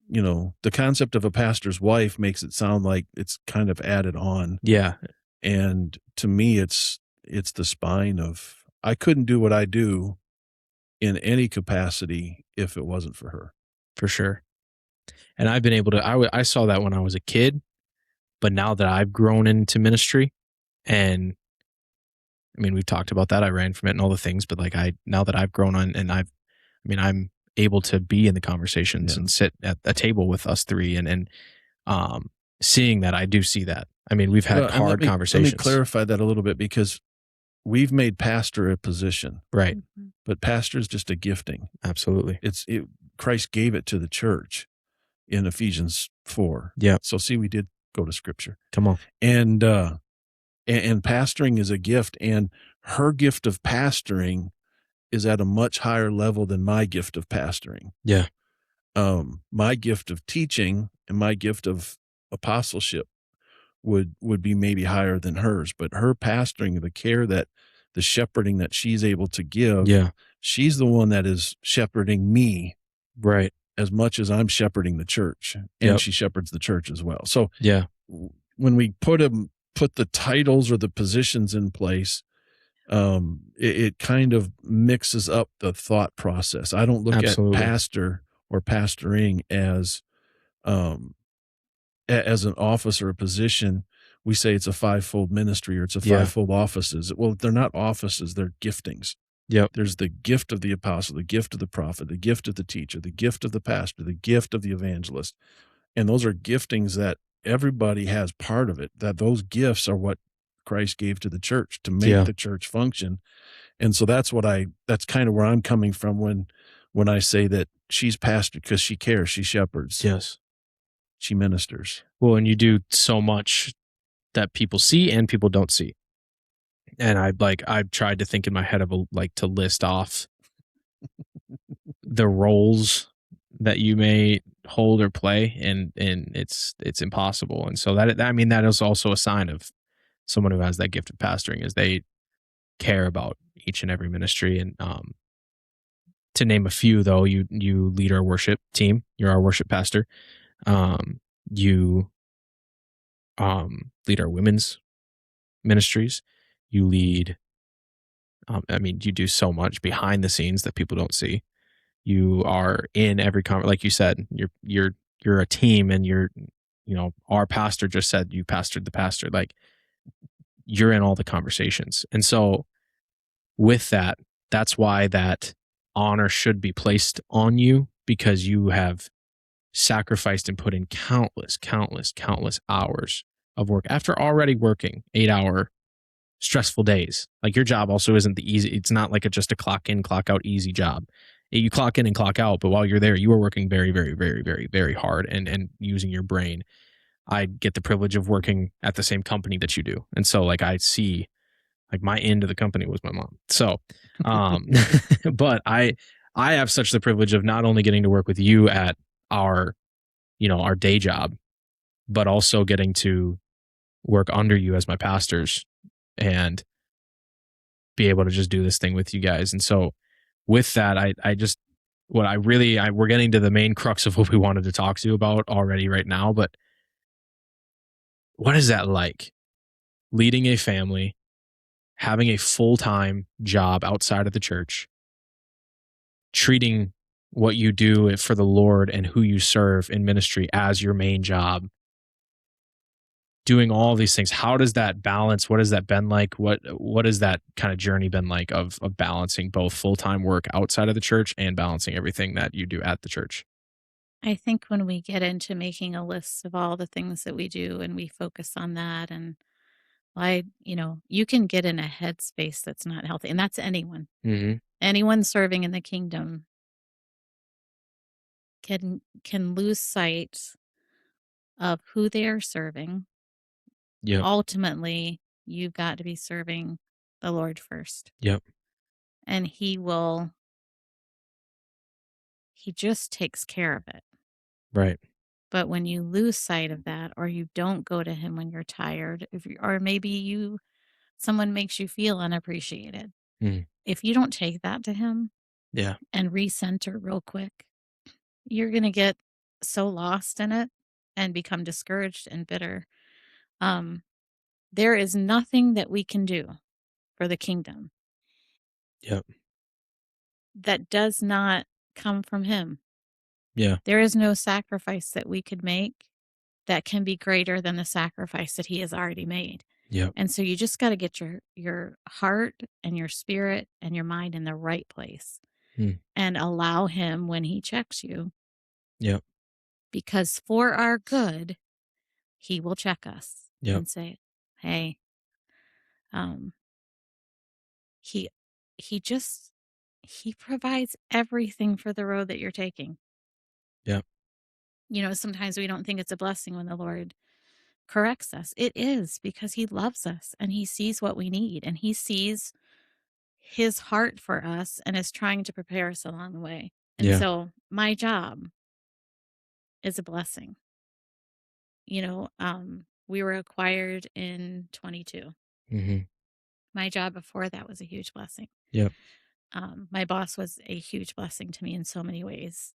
the concept of a pastor's wife makes it sound like it's kind of added on. Yeah. And to me, it's the spine of I couldn't do what I do in any capacity if it wasn't for her. For sure. And I've been able to, I saw that when I was a kid, but now that I've grown into ministry, and I mean, we've talked about that. I ran from it and all the things, but like now that I've grown on and I'm able to be in the conversations and sit at a table with us three and seeing that, I do see that. I mean, we've had hard conversations. Let me clarify that a little bit, because we've made pastor a position, right? But pastor is just a gifting. Absolutely. Christ gave it to the church in Ephesians 4. Yeah. So see, we did go to scripture. Come on. And pastoring is a gift, and her gift of pastoring is at a much higher level than my gift of pastoring. Yeah. My gift of teaching and my gift of apostleship would be maybe higher than hers, but her pastoring, the shepherding that she's able to give, she's the one that is shepherding me, right, as much as I'm shepherding the church, and she shepherds the church as well. So when we put the titles or the positions in place, it kind of mixes up the thought process. I don't look at pastor or pastoring as an office or a position. We say it's a fivefold ministry, or it's a fivefold offices. Well, they're not offices, they're giftings. Yep. There's the gift of the apostle, the gift of the prophet, the gift of the teacher, the gift of the pastor, the gift of the evangelist. And those are giftings that everybody has part of it, that those gifts are what Christ gave to the church to make the church function. And so that's kind of where I'm coming from when I say that she's pastor, because she cares, she shepherds. Yes. She ministers. Well, and you do so much that people see and people don't see. And I've tried to think in my head of to list off the roles that you may hold or play, and it's impossible. And so that is also a sign of someone who has that gift of pastoring, is they care about each and every ministry. And to name a few, though, you lead our worship team. You're our worship pastor. You lead our women's ministries. You lead, you do so much behind the scenes that people don't see. You are in every like you said, you're a team, and our pastor just said you pastored the pastor. Like, you're in all the conversations. And so with that, that's why that honor should be placed on you, because you have sacrificed and put in countless hours of work after already working 8-hour stressful days. Like, your job also isn't it's not like just a clock in, clock out easy job. You clock in and clock out, but while you're there, you are working very, very, very, very, very hard and using your brain. I get the privilege of working at the same company that you do. And so I see, my end of the company was my mom. So, but I have such the privilege of not only getting to work with you at our day job, but also getting to work under you as my pastors and be able to just do this thing with you guys. And so with that, we're getting to the main crux of what we wanted to talk to you about already right now, but what is that like? Leading a family, having a full-time job outside of the church, treating what you do for the Lord and who you serve in ministry as your main job, doing all these things. How does that balance? What has that been like? What has that kind of journey been like of balancing both full-time work outside of the church and balancing everything that you do at the church? I think when we get into making a list of all the things that we do and we focus on that, and you can get in a headspace that's not healthy, and that's anyone. Mm-hmm. Anyone serving in the kingdom can lose sight of who they are serving. Yep. Ultimately, you've got to be serving the Lord first. Yep. And he just takes care of it. Right. But when you lose sight of that, or you don't go to him when you're tired, or maybe someone makes you feel unappreciated. Mm. If you don't take that to him, and recenter real quick, you're going to get so lost in it and become discouraged and bitter. There is nothing that we can do for the kingdom Yep. that does not come from him. Yeah. There is no sacrifice that we could make that can be greater than the sacrifice that he has already made. Yep. And so you just got to get your heart and your spirit and your mind in the right place and allow him when he checks you. Yep. Because for our good, he will check us Yep. and say, hey, he provides everything for the road that you're taking. Yep. Sometimes we don't think it's a blessing when the Lord corrects us. It is, because he loves us and he sees what we need and he sees his heart for us and is trying to prepare us along the way. And so my job is a blessing. We were acquired in 22. My job before that was a huge blessing. Yep. My boss was a huge blessing to me in so many ways.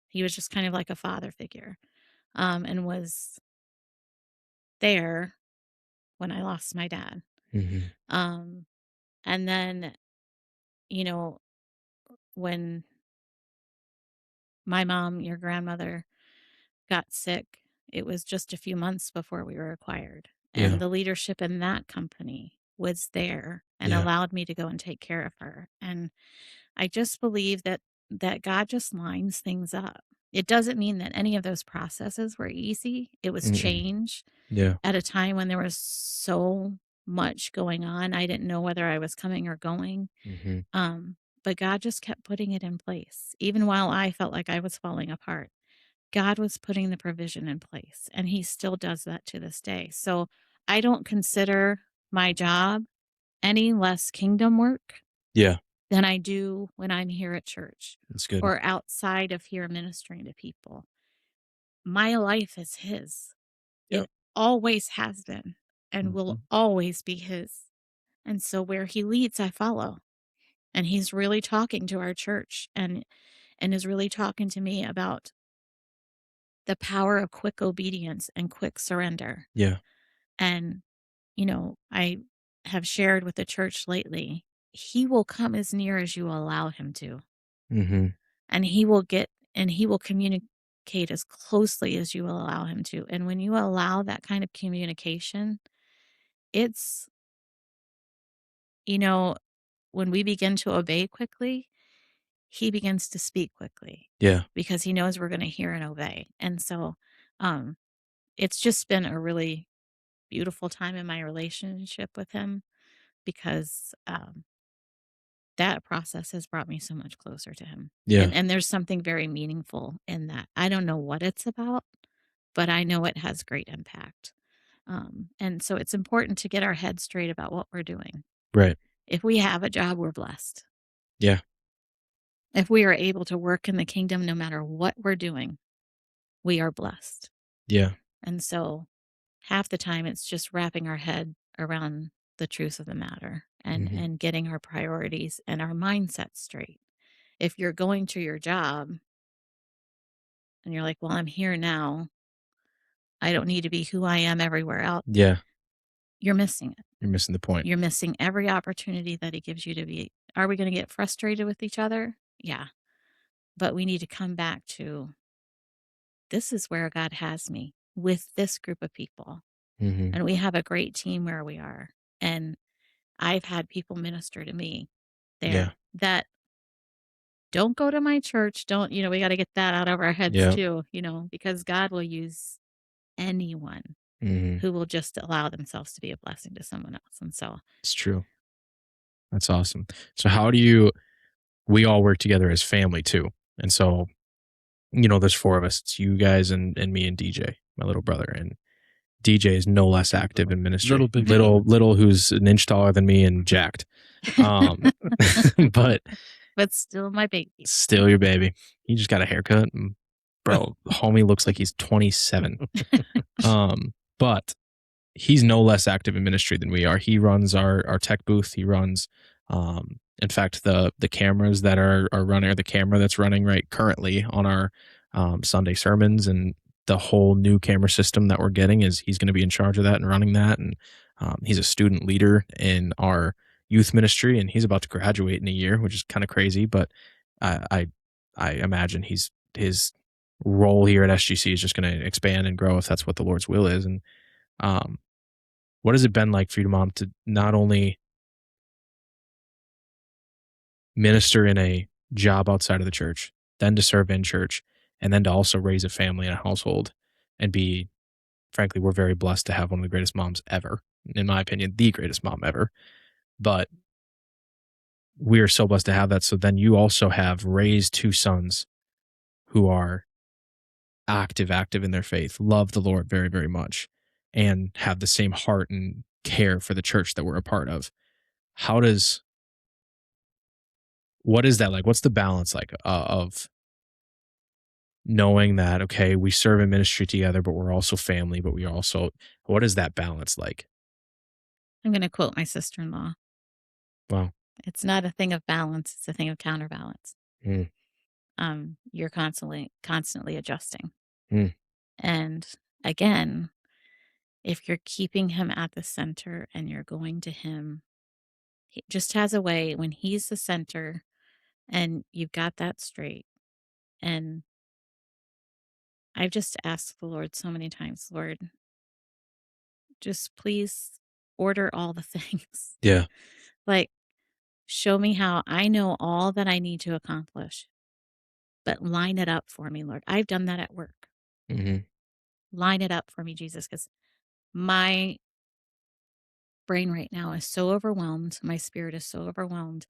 He was just kind of like a father figure, and was there when I lost my dad. And then, when my mom, your grandmother, got sick, it was just a few months before we were acquired. And the leadership in that company was there and allowed me to go and take care of her. And I just believe that God just lines things up. It doesn't mean that any of those processes were easy. It was change at a time when there was so much going on. I didn't know whether I was coming or going. But God just kept putting it in place. Even while I felt like I was falling apart, God was putting the provision in place, and he still does that to this day. So I don't consider my job any less kingdom work than I do when I'm here at church. That's good. Or outside of here ministering to people. My life is his. It always has been and will always be his. And so where he leads, I follow. And he's really talking to our church and is really talking to me about the power of quick obedience and quick surrender. Yeah. And, I have shared with the church lately, he will come as near as you allow him to. And he will communicate as closely as you will allow him to. And when you allow that kind of communication, it's, when we begin to obey quickly, he begins to speak quickly. Yeah. Because he knows we're going to hear and obey. And so it's just been a really beautiful time in my relationship with him, because that process has brought me so much closer to him. Yeah. And there's something very meaningful in that. I don't know what it's about, but I know it has great impact. And so it's important to get our head straight about what we're doing. Right. If we have a job, we're blessed. Yeah. If we are able to work in the kingdom, no matter what we're doing, we are blessed. Yeah. And so half the time it's just wrapping our head around the truth of the matter and getting our priorities and our mindset straight. If you're going to your job and you're like, well, I'm here now, I don't need to be who I am everywhere else. Yeah. You're missing it. You're missing the point. You're missing every opportunity that he gives you to be. Are we going to get frustrated with each other? Yeah. But we need to come back to, this is where God has me with this group of people. And we have a great team where we are. And I've had people minister to me there that don't go to my church. Don't, we got to get that out of our heads too, because God will use anyone who will just allow themselves to be a blessing to someone else. And so it's true. That's awesome. So how we all work together as family too. And so, there's 4 of us. It's you guys and me and DJ, my little brother. And DJ is no less active in ministry. Little who's an inch taller than me and jacked. But still my baby. Still your baby. He just got a haircut and bro, homie looks like he's 27. But he's no less active in ministry than we are. He runs our tech booth. He runs in fact the cameras that are running, or the camera that's running right currently on our Sunday sermons, and the whole new camera system that we're getting he's going to be in charge of that and running that. And he's a student leader in our youth ministry, and he's about to graduate in a year, which is kind of crazy. But I imagine his role here at SGC is just going to expand and grow if that's what the Lord's will is. And um, what has it been like for you, Mom, to not only minister in a job outside of the church, then to serve in church, and then to also raise a family and a household and be, frankly, we're very blessed to have one of the greatest moms ever, in my opinion, the greatest mom ever. But we are so blessed to have that. So then you also have raised two sons who are active in their faith, love the Lord very, very much, and have the same heart and care for the church that we're a part of. What is that like? What's the balance like of knowing that, okay, we serve in ministry together, but we're also family, but we also, what is that balance like? I'm going to quote my sister-in-law. Wow. It's not a thing of balance. It's a thing of counterbalance. Mm. You're constantly adjusting. Mm. And again, if you're keeping him at the center and you're going to him, he just has a way when he's the center and you've got that straight. And I've just asked the Lord so many times, Lord, just please order all the things. Yeah. Like, show me how I know all that I need to accomplish, but line it up for me, Lord. I've done that at work. Mm-hmm. Line it up for me, Jesus, because my brain right now is so overwhelmed. My spirit is so overwhelmed.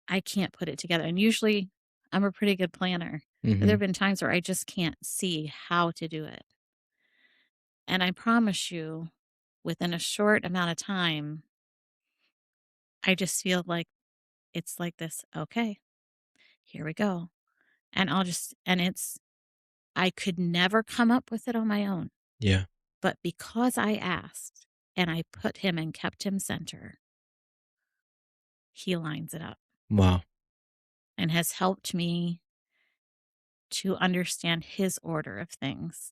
I can't put it together. And usually I'm a pretty good planner. But there have been times where I just can't see how to do it. And I promise you, within a short amount of time, I just feel like it's like this, okay, here we go. And I could never come up with it on my own. Yeah. But because I asked and I put him and kept him center, he lines it up Wow. and has helped me to understand his order of things.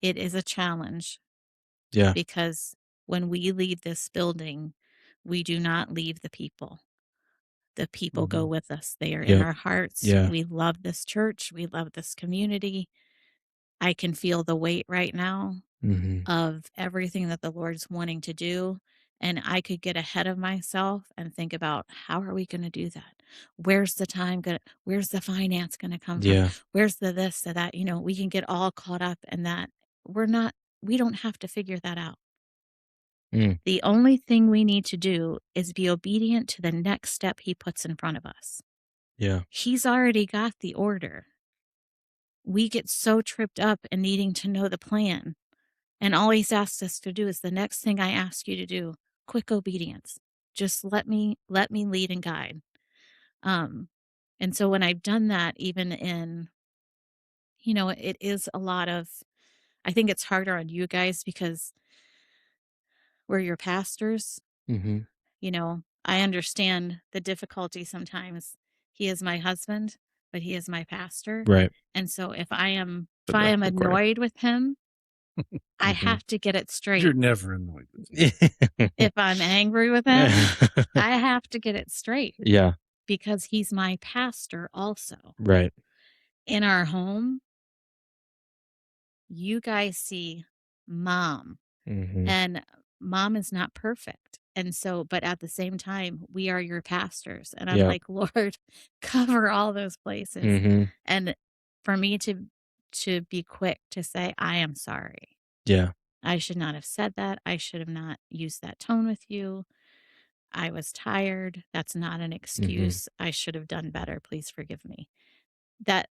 It is a challenge Yeah. because when we leave this building, we do not leave the people. The people go with us. They are in Yep. our hearts. Yeah. We love this church. We love this community. I can feel the weight right now Mm-hmm. of everything that the Lord's wanting to do. And I could get ahead of myself and think about how are we going to do that? Where's the time going to, where's the finance going to come from? Yeah. Where's the this, the that? We can get all caught up in that. We don't have to figure that out. Mm. The only thing we need to do is be obedient to the next step he puts in front of us. Yeah. He's already got the order. We get so tripped up in needing to know the plan. And all he's asked us to do is the next thing I ask you to do, quick obedience. Just let me lead and guide. And so when I've done that, even in, it is a lot of, I think it's harder on you guys because we're your pastors. Mm-hmm. I understand the difficulty sometimes. He is my husband, but he is my pastor. Right. And so if I am recording. annoyed with him, I Mhm. have to get it straight. You're never annoyed with me. If I'm angry with him, I have to get it straight Yeah. because he's my pastor also. Right. In our home, you guys see mom, Mm-hmm. and mom is not perfect. And so, but at the same time, we are your pastors. And I'm Yeah. like, Lord, cover all those places. Mm-hmm. And for me to be quick to say, I am sorry. Yeah. I should not have said that. I should have not used that tone with you. I was tired. That's not an excuse. I should have done better. Please forgive me. That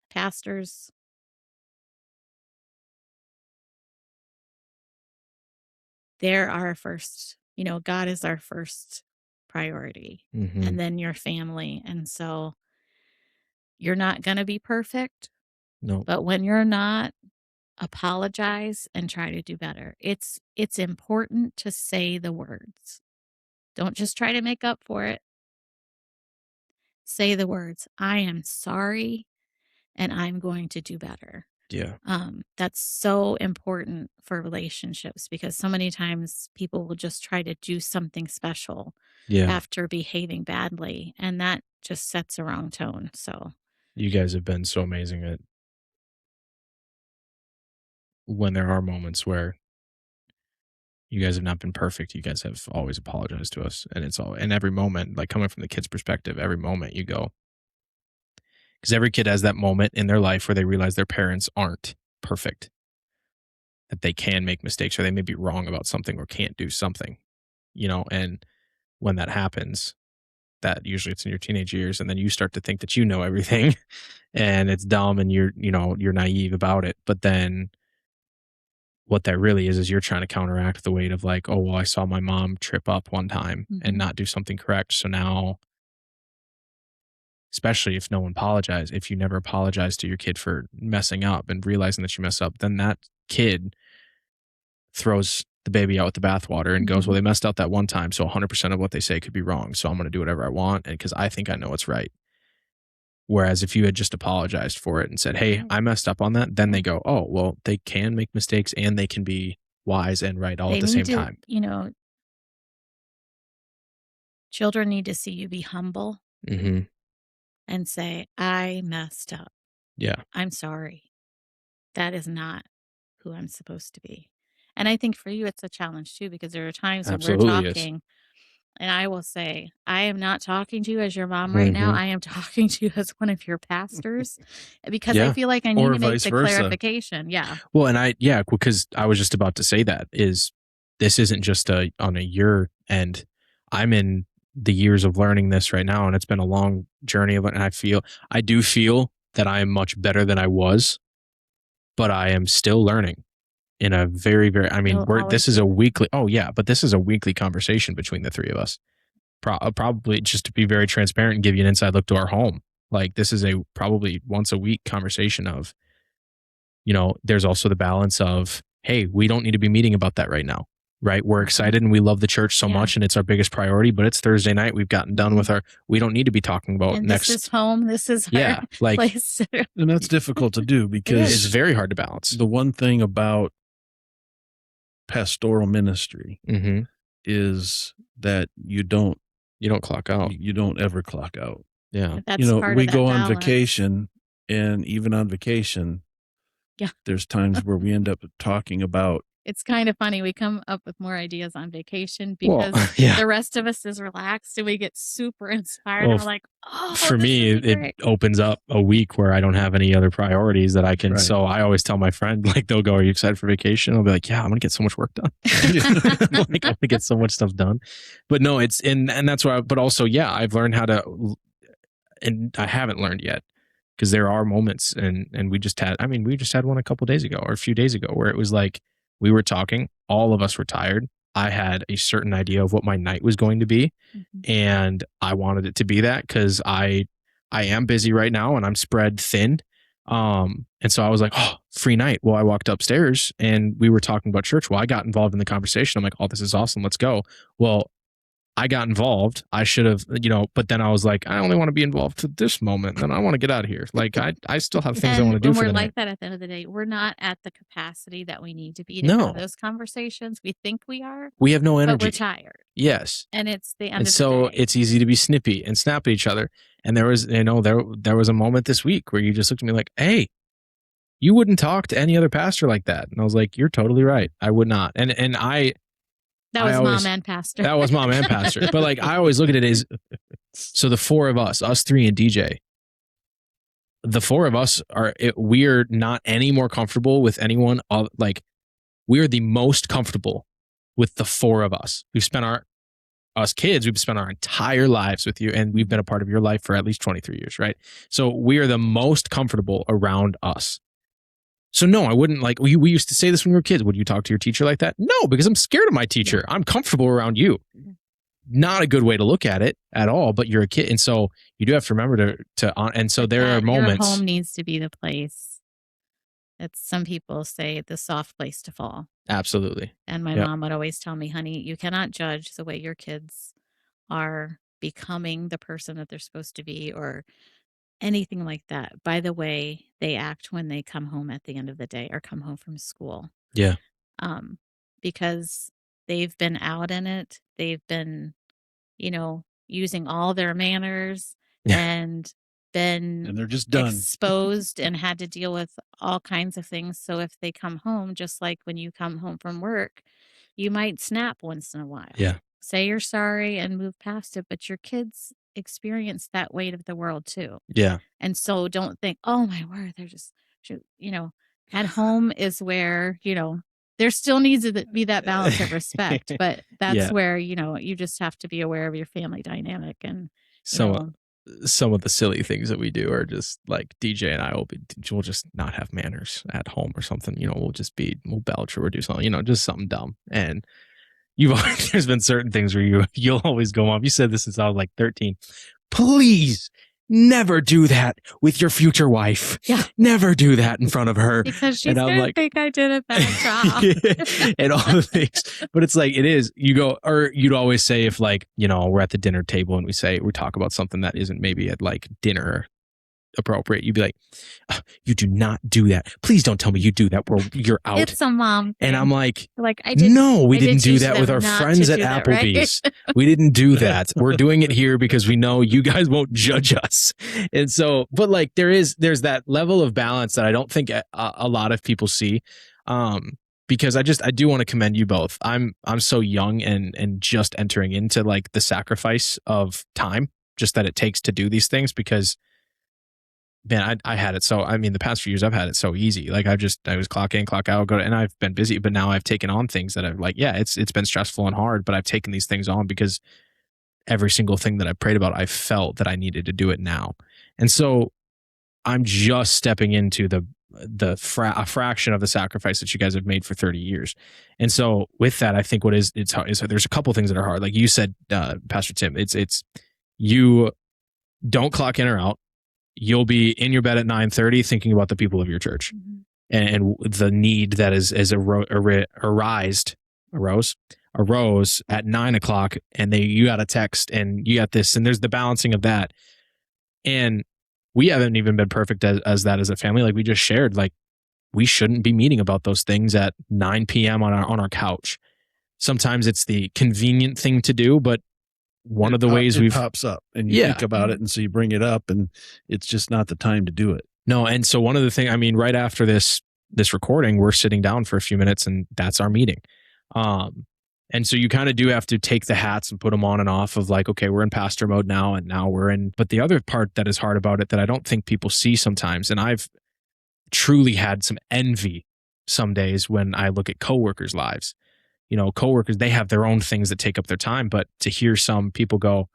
pastors, they're our first, God is our first priority, Mm-hmm. and then your family. And so you're not going to be perfect, No. but when you're not, apologize and try to do better. It's important to say the words. Don't just try to make up for it. Say the words, I am sorry and I'm going to do better. Yeah. That's so important for relationships because so many times people will just try to do something special Yeah. after behaving badly, and that just sets a wrong tone. So You guys have been so amazing at when there are moments where you guys have not been perfect, you guys have always apologized to us. And it's all in every moment, like coming from the kid's perspective, every moment you go, because every kid has that moment in their life where they realize their parents aren't perfect, that they can make mistakes or they may be wrong about something or can't do something, and when that happens, that usually it's in your teenage years, and then you start to think that you know everything and it's dumb and you're naive about it. But then what that really is you're trying to counteract the weight of like, oh, well, I saw my mom trip up one time and not do something correct. So now, especially if no one apologized, if you never apologize to your kid for messing up and realizing that you mess up, then that kid throws the baby out with the bathwater and goes, well, they messed out that one time. So 100% of what they say could be wrong. So I'm going to do whatever I want. And because I think I know what's right. Whereas if you had just apologized for it and said, hey, I messed up on that, then they go, oh, well, they can make mistakes and they can be wise and right all at the same time. Children need to see you be humble and say, I messed up. Yeah. I'm sorry. That is not who I'm supposed to be. And I think for you, it's a challenge too, because there are times when we're talking and I will say, I am not talking to you as your mom right now. I am talking to you as one of your pastors because I feel like I need Or to make vice the versa. clarification. Yeah. Well, and because I was just about to say that is this isn't just on a year end. I'm in the years of learning this right now, and it's been a long journey of it. And I do feel that I am much better than I was, but I am still learning in a very, very, this is a weekly, but this is a weekly conversation between the three of us. Probably just to be very transparent and give you an inside look to our home. Like this is a probably once a week conversation of, there's also the balance of, hey, we don't need to be meeting about that right now, right? We're excited and we love the church so much and it's our biggest priority, but it's Thursday night. We've gotten done with we don't need to be talking about and next. This is home. This is our place. And that's difficult to do because it's very hard to balance. The one thing about pastoral ministry is that you don't clock out. You don't ever clock out. Yeah. That's part we of that go on balance. vacation, and even on vacation, there's times where we end up talking about. It's kind of funny. We come up with more ideas on vacation because the rest of us is relaxed and we get super inspired. Well, and we're like, oh, for me, it opens up a week where I don't have any other priorities that I can. Right. So I always tell my friend, like, they'll go, are you excited for vacation? I'll be like, yeah, I'm going to get so much work done. I'm going to get so much stuff done. But no, it's and that's why, but also, I've learned how to, and I haven't learned yet. Because there are moments, and we just had one a couple days ago or a few days ago where it was like we were talking, all of us were tired. I had a certain idea of what my night was going to be, and I wanted it to be that because I am busy right now and I'm spread thin. And so I was like, oh, free night. Well, I walked upstairs and we were talking about church. Well, I got involved in the conversation. I'm like, oh, this is awesome. Let's go. Well, I got involved. I should have, but then I was like, I only want to be involved to this moment. Then I want to get out of here. Like I still have things I want to do for the night. We're like that at the end of the day. We're not at the capacity that we need to be to have those conversations. We think we are. We have no energy. But we're tired. Yes. And it's the end of the day. So it's easy to be snippy and snap at each other. And there was, there was a moment this week where you just looked at me like, hey, you wouldn't talk to any other pastor like that. And I was like, you're totally right. I would not. And that was mom and pastor. That was mom and pastor. But like I always look at it as so the four of us three and DJ, the four of us we're not any more comfortable with anyone. Like we're the most comfortable with the four of us. We've spent us kids, we've spent our entire lives with you, and we've been a part of your life for at least 23 years, right? So we are the most comfortable around us. So no, I wouldn't like, we used to say this when we were kids. Would you talk to your teacher like that? No, because I'm scared of my teacher. I'm comfortable around you. Not a good way to look at it at all, but you're a kid. And so you do have to remember and so there are moments. Your home needs to be the place. Some people say the soft place to fall. Absolutely. And my mom would always tell me, honey, you cannot judge the way your kids are becoming the person that they're supposed to be or anything like that by the way they act when they come home at the end of the day or come home from school. Yeah. Because they've been out in it. They've been, using all their manners and been And they're just done. exposed and had to deal with all kinds of things. So if they come home, just like when you come home from work, you might snap once in a while. Yeah. Say you're sorry and move past it, but your kids experience that weight of the world too. Yeah. And so don't think, oh my word, they're just, at home is where, there still needs to be that balance of respect, but that's where, you just have to be aware of your family dynamic. And some of the silly things that we do are just like DJ and I we'll just not have manners at home or something, we'll belch or do something, just something dumb. And there's been certain things where you'll always go on. You said this since I was like 13. Please never do that with your future wife. Yeah. Never do that in front of her. Because she's going to think I did a bad job. And all the things. But it's like, it is. You go, or you'd always say if like, we're at the dinner table and we talk about something that isn't maybe at like dinner appropriate. You'd be like, you do not do that. Please don't tell me you do that. You're out. It's a mom thing. And I'm like, I did. No, we I didn't did do teach that with them our not friends to at do that, right? Applebee's. We didn't do that. We're doing it here because we know you guys won't judge us. And so, but like there's that level of balance that I don't think a lot of people see. Because I do want to commend you both. I'm so young and just entering into like the sacrifice of time just that it takes to do these things, because man, I had it so, the past few years I've had it so easy. Like I was clock in, clock out, and I've been busy, but now I've taken on things that I've like, it's been stressful and hard, but I've taken these things on because every single thing that I prayed about, I felt that I needed to do it now. And so I'm just stepping into a fraction of the sacrifice that you guys have made for 30 years. And so with that, I think it's hard, there's a couple things that are hard. Like you said, Pastor Tim, it's you don't clock in or out. You'll be in your bed at 9:30 thinking about the people of your church and the need that arose at 9:00, and you got a text and you got this, and there's the balancing of that. And we haven't even been perfect as that as a family. Like we just shared, like we shouldn't be meeting about those things at 9 p.m. on our couch. Sometimes it's the convenient thing to do, but one of the ways it pops up and you think about it, and so you bring it up, and it's just not the time to do it. No, and so one of the things, right after this recording, we're sitting down for a few minutes, and that's our meeting. And so you kind of do have to take the hats and put them on and off of like, okay, we're in pastor mode now, and now we're in. But the other part that is hard about it that I don't think people see sometimes, and I've truly had some envy some days when I look at coworkers' lives. Coworkers, they have their own things that take up their time, but to hear some people go,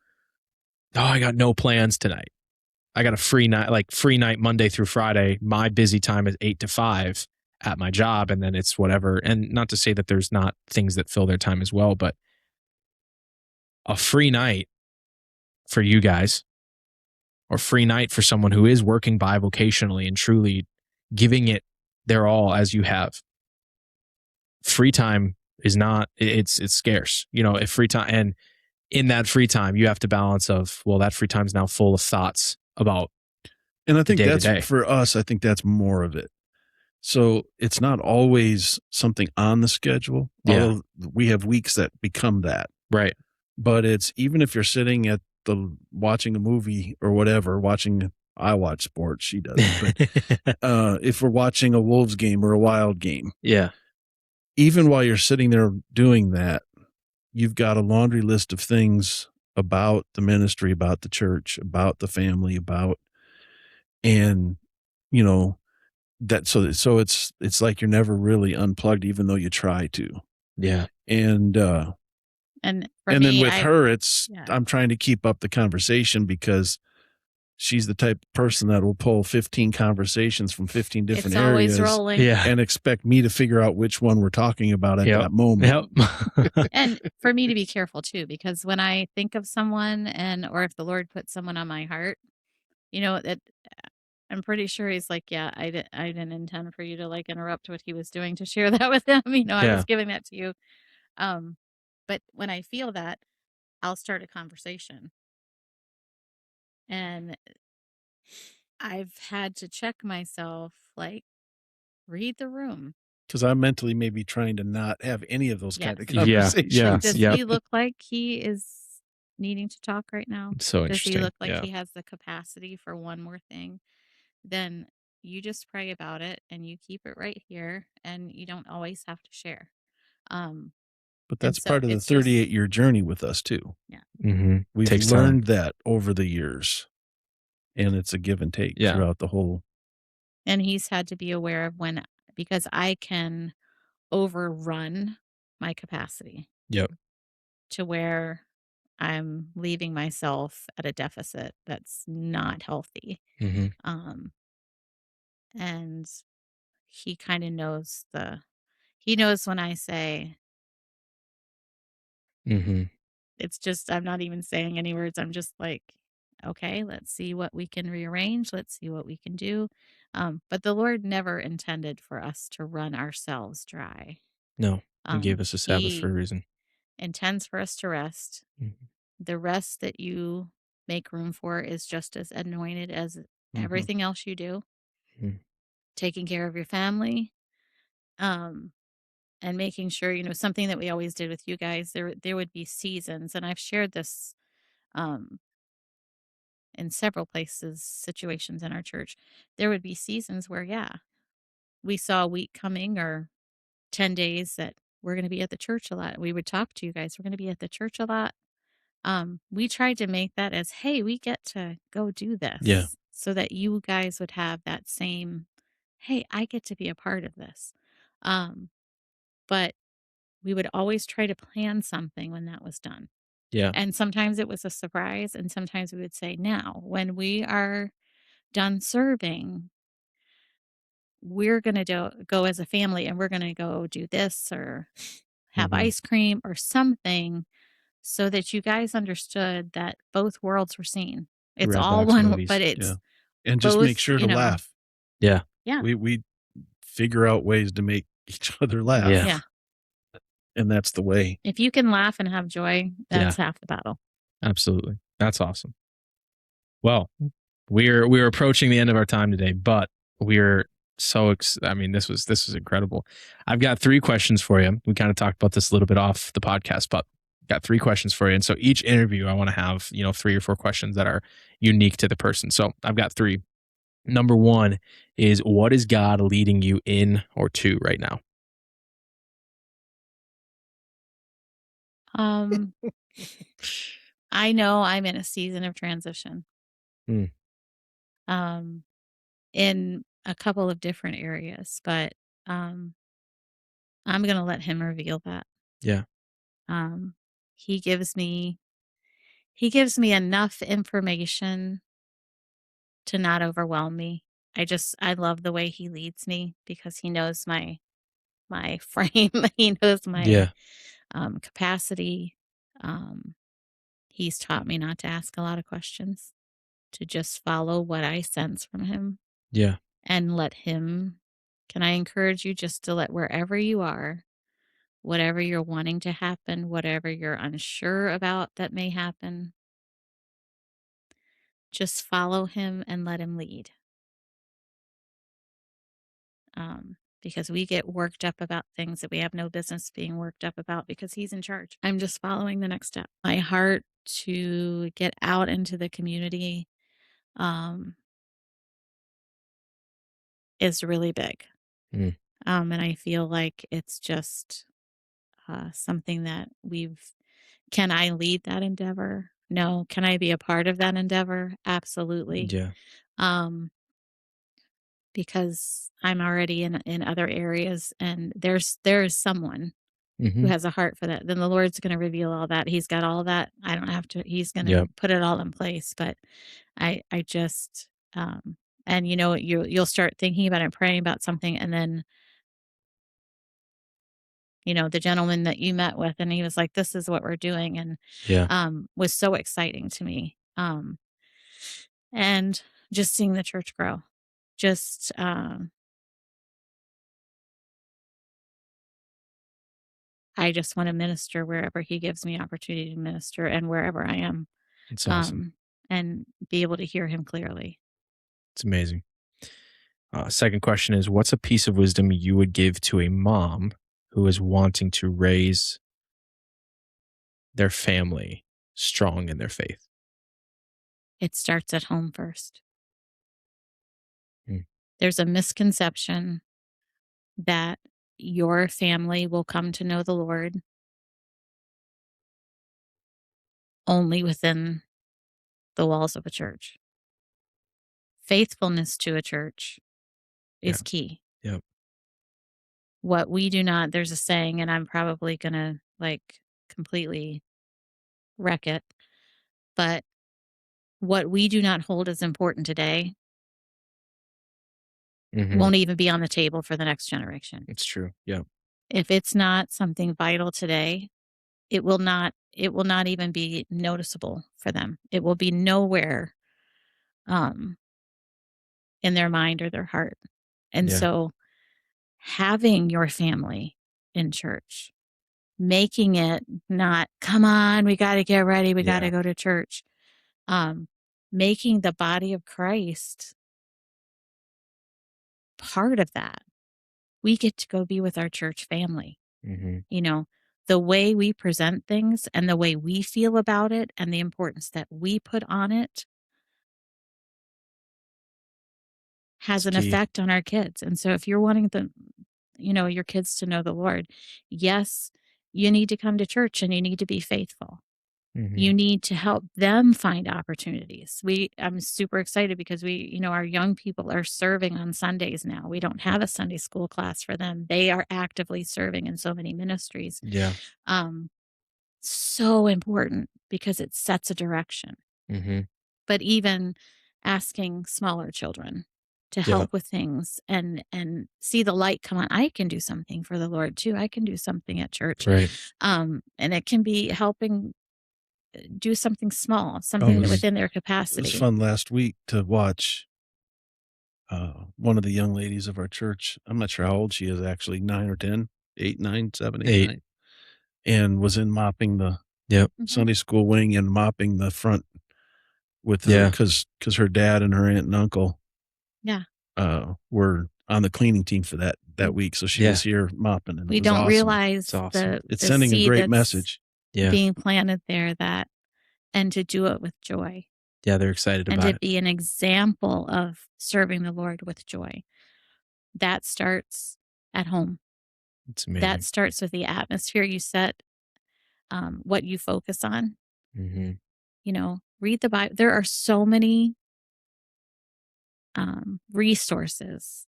oh, I got no plans tonight. I got a free night Monday through Friday. My busy time is 8 to 5 at my job. And then it's whatever. And not to say that there's not things that fill their time as well, but a free night for you guys, or free night for someone who is working bivocationally and truly giving it their all as you have. Free time is not, it's scarce, if free time, and in that free time you have to balance of, well, that free time is now full of thoughts about, and I think that's for us, I think that's more of it. So it's not always something on the schedule. Although we have weeks that become that, right? But it's, even if you're sitting at watching a movie or whatever, I watch sports, she doesn't, but if we're watching a Wolves game or a Wild game, even while you're sitting there doing that, you've got a laundry list of things about the ministry, about the church, about the family, and that, so it's like you're never really unplugged, even though you try to. Yeah. And then with her, I'm trying to keep up the conversation, because she's the type of person that will pull 15 conversations from 15 different areas, rolling. And expect me to figure out which one we're talking about at that moment. And for me to be careful too, because when I think of someone, or if the Lord puts someone on my heart, that I'm pretty sure he's like, I didn't intend for you to like interrupt what he was doing to share that with him. I was giving that to you. But when I feel that, I'll start a conversation. And I've had to check myself, like, read the room. Because I'm mentally maybe trying to not have any of those kind of Yes. Yeah, conversations. yeah. Does Yep. he look like he is needing to talk right now? So Does he interesting. look like Yeah. he has the capacity for one more thing? Then you just pray about it and you keep it right here, and you don't always have to share. Um, But and that's so part of the it's just 38-year journey with us too. Mm-hmm. We've Takes time. learned that over the years, and it's a give and take Yeah. throughout the whole. and he's had to be aware of when, because I can overrun my capacity Yep. to where I'm leaving myself at a deficit that's not healthy. Mm-hmm. And he kind of he knows when I say, Mm-hmm. it's just, I'm not even saying any words. I'm just like, okay, let's see what we can rearrange. Let's see what we can do. But the Lord never intended for us to run ourselves dry. No, he gave us a Sabbath for a He reason. intends for us to rest. Mhm. The rest that you make room for is just as anointed as Mhm. everything else you do. Mhm. Taking care of your family, um, and making sure, something that we always did with you guys. There would be seasons, and I've shared this um, in several places, situations in our church. There would be seasons where, yeah, we saw a week coming or 10 days that we're going to be at the church a lot. We would talk to you guys. We're going to be at the church a lot. We tried to make that as, hey, we get to go do this. Yeah. So that you guys would have that same, hey, I get to be a part of this. But we would always try to plan something when that was done. Yeah. And sometimes it was a surprise. And sometimes we would say, now, when we are done serving, we're going to go as a family and we're going to go do this or have Mhm. ice cream or something, so that you guys understood that both worlds were seen. It's all Redbox one, movies. but it's Yeah. And just both, make sure to laugh. Yeah. Yeah. We figure out ways to make each other laugh. Yeah. Yeah. And that's the way. If you can laugh and have joy, that's half the battle. Absolutely. That's awesome. Well, we're approaching the end of our time today, but we're I mean, this was incredible. I've got 3 questions for you. We kind of talked about this a little bit off the podcast, but got 3 questions for you. And so each interview, I want to have, 3 or 4 questions that are unique to the person. So I've got 3. Number 1 is, what is God leading you in or to right now? I know I'm in a season of transition. Hmm. In a couple of different areas, but I'm going to let him reveal that. Yeah. He gives me enough information to not overwhelm me. I love the way he leads me because he knows my frame. He knows my Yeah. capacity. He's taught me not to ask a lot of questions, to just follow what I sense from him Yeah. and let him. Can I encourage you just to let wherever you are, whatever you're wanting to happen, whatever you're unsure about that may happen, just follow him and let him lead. Because we get worked up about things that we have no business being worked up about because he's in charge. I'm just following the next step. My heart to get out into the community is really big. Mm. And I feel like it's just something that can I lead that endeavor? No. Can I be a part of that endeavor? Absolutely. Yeah. Because I'm already in other areas, and there is someone who Mhm. has a heart for that. Then the Lord's going to reveal all that. He's got all that. I don't have to. He's going to Yep. put it all in place. But I just and you'll start thinking about it, praying about something, and then the gentleman that you met with, and he was like, "This is what we're doing," and Yeah. was so exciting to me. And just seeing the church grow, just I just want to minister wherever he gives me opportunity to minister and wherever I am, It's awesome. and be able to hear him clearly. It's amazing. Second question is, what's a piece of wisdom you would give to a mom who is wanting to raise their family strong in their faith? It starts at home first. Mm. There's a misconception that your family will come to know the Lord only within the walls of a church. Faithfulness to a church is Yeah. key. Yep. What we do not, there's a saying, and I'm probably going to completely wreck it, but what we do not hold as important today Mm-hmm. won't even be on the table for the next generation. It's true. Yeah. If it's not something vital today, it will not even be noticeable for them. It will be nowhere in their mind or their heart. And Yeah. so having your family in church, making it not, come on, we got to get ready, we got to Yeah. go to church. Making the body of Christ part of that. We get to go be with our church family. Mm-hmm. You know, the way we present things and the way we feel about it and the importance that we put on it has It's an key. effect on our kids. And so if you're wanting your kids to know the Lord, yes, you need to come to church and you need to be faithful. Mm-hmm. You need to help them find opportunities. I'm super excited because our young people are serving on Sundays now. We don't have a Sunday school class for them. They are actively serving in so many ministries. Yeah. So important because it sets a direction. Mm-hmm. But even asking smaller children to help with things and see the light come on. I can do something for the Lord too. I can do something at church. Right. And it can be helping do something small, something within their It capacity. was fun last week to watch one of the young ladies of our church. I'm not sure how old she is actually, 9 or 10, 8, 9, 7, 8, 8. 9, and was in mopping the Mhm. Sunday school wing and mopping the front with Yeah. because her dad and her aunt and uncle Yeah. were on the cleaning team for that week. So she Yeah. was here mopping, and it We was don't awesome. realize It's awesome. It's the sending a seed great that's message. Yeah. being planted there, and to do it with joy Yeah. They're excited and about to it. be an example of serving the Lord with joy. That starts at home. It's amazing. That starts with the atmosphere you set, what you focus on. Mm-hmm. Read the Bible. There are so many resources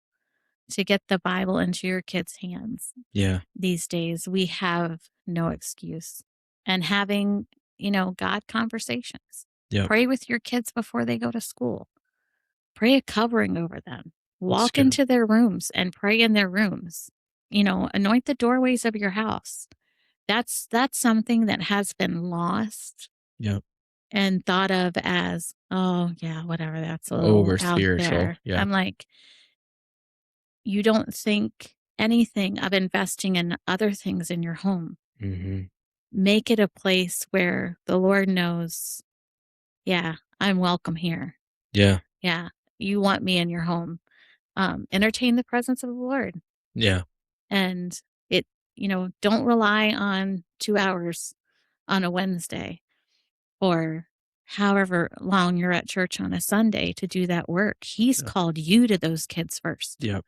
to get the Bible into your kids' hands. Yeah. These days, we have no excuse. And having, God conversations. Yep. Pray with your kids before they go to school. Pray a covering over them. Walk good. into their rooms and pray in their rooms. Anoint the doorways of your house. That's something that has been lost. Yep. And thought of as, oh yeah, whatever, that's a little Over out spiritual. there. Yeah. I'm like, you don't think anything of investing in other things in your home. Mm-hmm. Make it a place where the Lord knows, yeah, I'm welcome here. Yeah. Yeah, you want me in your home. Entertain the presence of the Lord. Yeah. And it, don't rely on 2 hours on a Wednesday or however long you're at church on a Sunday to do that work. He's called you to those kids first. Yep.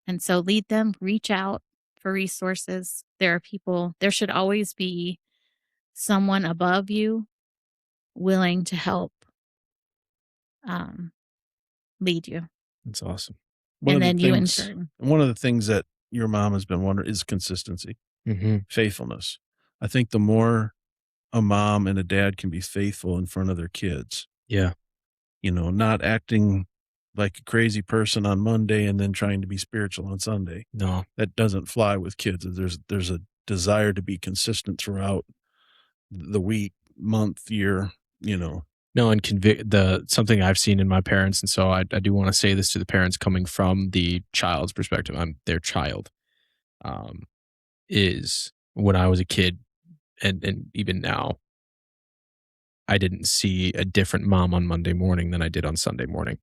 And so lead them, reach out for resources. There should always be someone above you willing to help lead you. That's awesome. One And of then the you in things, turn. one of the things that your mom has been wondering is consistency, Mm-hmm. faithfulness. I think the more a mom and a dad can be faithful in front of their kids, Yeah. not acting like a crazy person on Monday and then trying to be spiritual on Sunday. No. That doesn't fly with kids. There's a desire to be consistent throughout the week, month, year, No, and something I've seen in my parents, and so I do want to say this to the parents coming from the child's perspective. I'm their child. Is when I was a kid, and even now, I didn't see a different mom on Monday morning than I did on Sunday morning.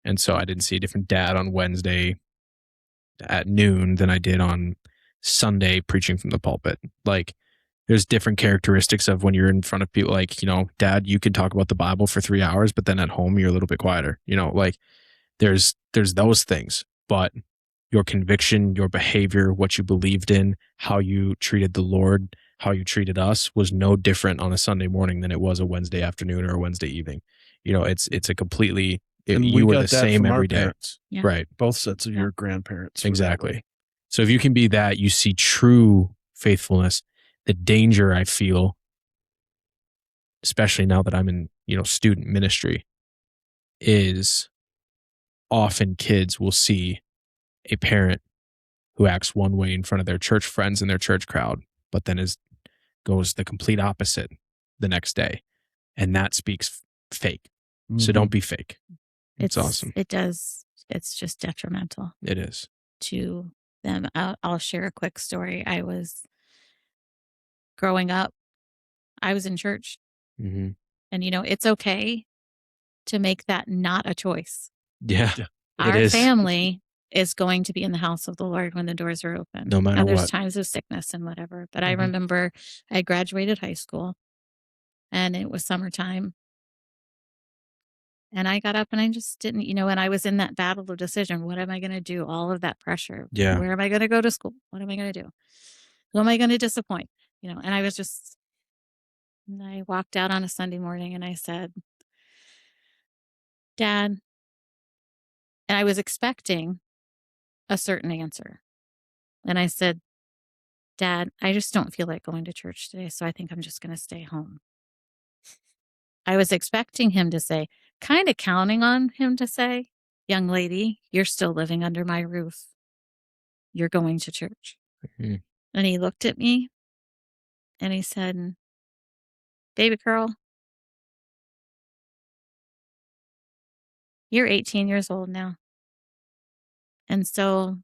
And so I didn't see a different dad on Wednesday at noon than I did on Sunday preaching from the pulpit. Like, there's different characteristics of when you're in front of people. Like, Dad, you could talk about the Bible for 3 hours, but then at home you're a little bit quieter. Like there's those things, but your conviction, your behavior, what you believed in, how you treated the Lord, how you treated us was no different on a Sunday morning than it was a Wednesday afternoon or a Wednesday evening. It's a completely, And you we were got the that same from our every day. parents. Yeah. Right. Both sets of your grandparents. Exactly. So if you can be that, you see true faithfulness. The danger I feel, especially now that I'm in, student ministry, is often kids will see a parent who acts one way in front of their church friends and their church crowd, but then goes the complete opposite the next day. And that speaks fake. So don't be fake. It's awesome. It does. It's just detrimental. It is. To them. I'll share a quick story. I was growing up, I was in church. Mm-hmm. And, it's okay to make that not a choice. Yeah. Our family is going to be in the house of the Lord when the doors are open. No matter and there's what. times of sickness and whatever. But I remember I graduated high school and it was summertime. And I got up and I just didn't, and I was in that battle of decision. What am I going to do? All of that pressure. Yeah. Where am I going to go to school? What am I going to do? Who am I going to disappoint? And I walked out on a Sunday morning and I said, Dad, and I was expecting a certain answer. And I said, Dad, I just don't feel like going to church today. So I think I'm just going to stay home. I was expecting him to say, kind of counting on him to say, young lady, you're still living under my roof. You're going to church. Mm-hmm. And he looked at me and he said, baby girl, you're 18 years old now. And so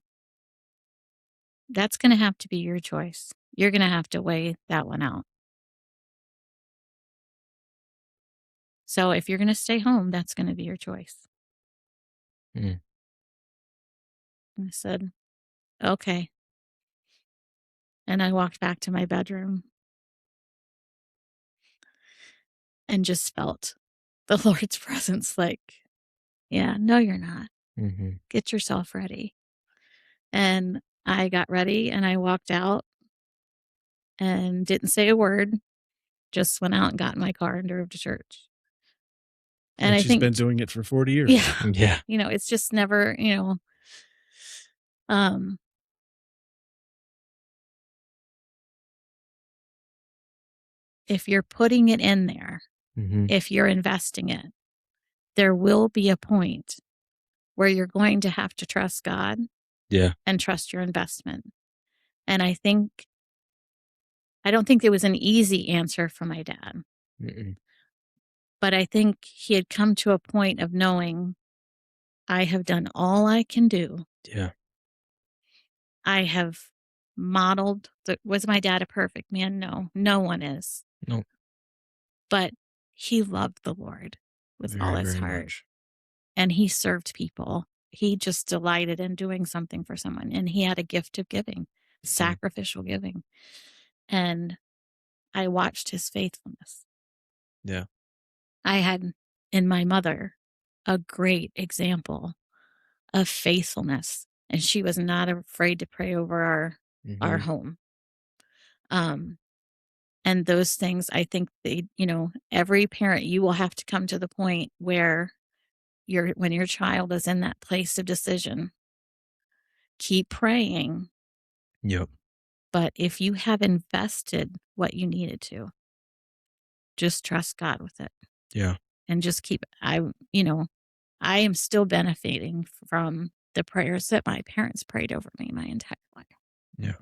that's going to have to be your choice. You're going to have to weigh that one out. So if you're going to stay home, that's going to be your choice. Mm. I said, okay. And I walked back to my bedroom and just felt the Lord's presence like, yeah, no, you're not. Mm-hmm. Get yourself ready. And I got ready and I walked out and didn't say a word, just went out and got in my car and drove to church. And I she's think been doing it for 40 years. Yeah. Yeah. It's just never, if you're putting it in there, if you're investing it, there will be a point where you're going to have to trust God and trust your investment. And I don't think there was an easy answer for my dad. Mm-mm. But I think he had come to a point of knowing I have done all I can do. Yeah. I have modeled. Was my dad a perfect man? No, no one is. No. But he loved the Lord with all his heart. Much. And he served people. He just delighted in doing something for someone. And he had a gift of giving, sacrificial giving. And I watched his faithfulness. Yeah. I had in my mother a great example of faithfulness. And she was not afraid to pray over our home. And those things, I think every parent, you will have to come to the point where when your child is in that place of decision, keep praying. Yep. But if you have invested what you needed to, just trust God with it. Yeah. And just I am still benefiting from the prayers that my parents prayed over me my entire life. Yeah.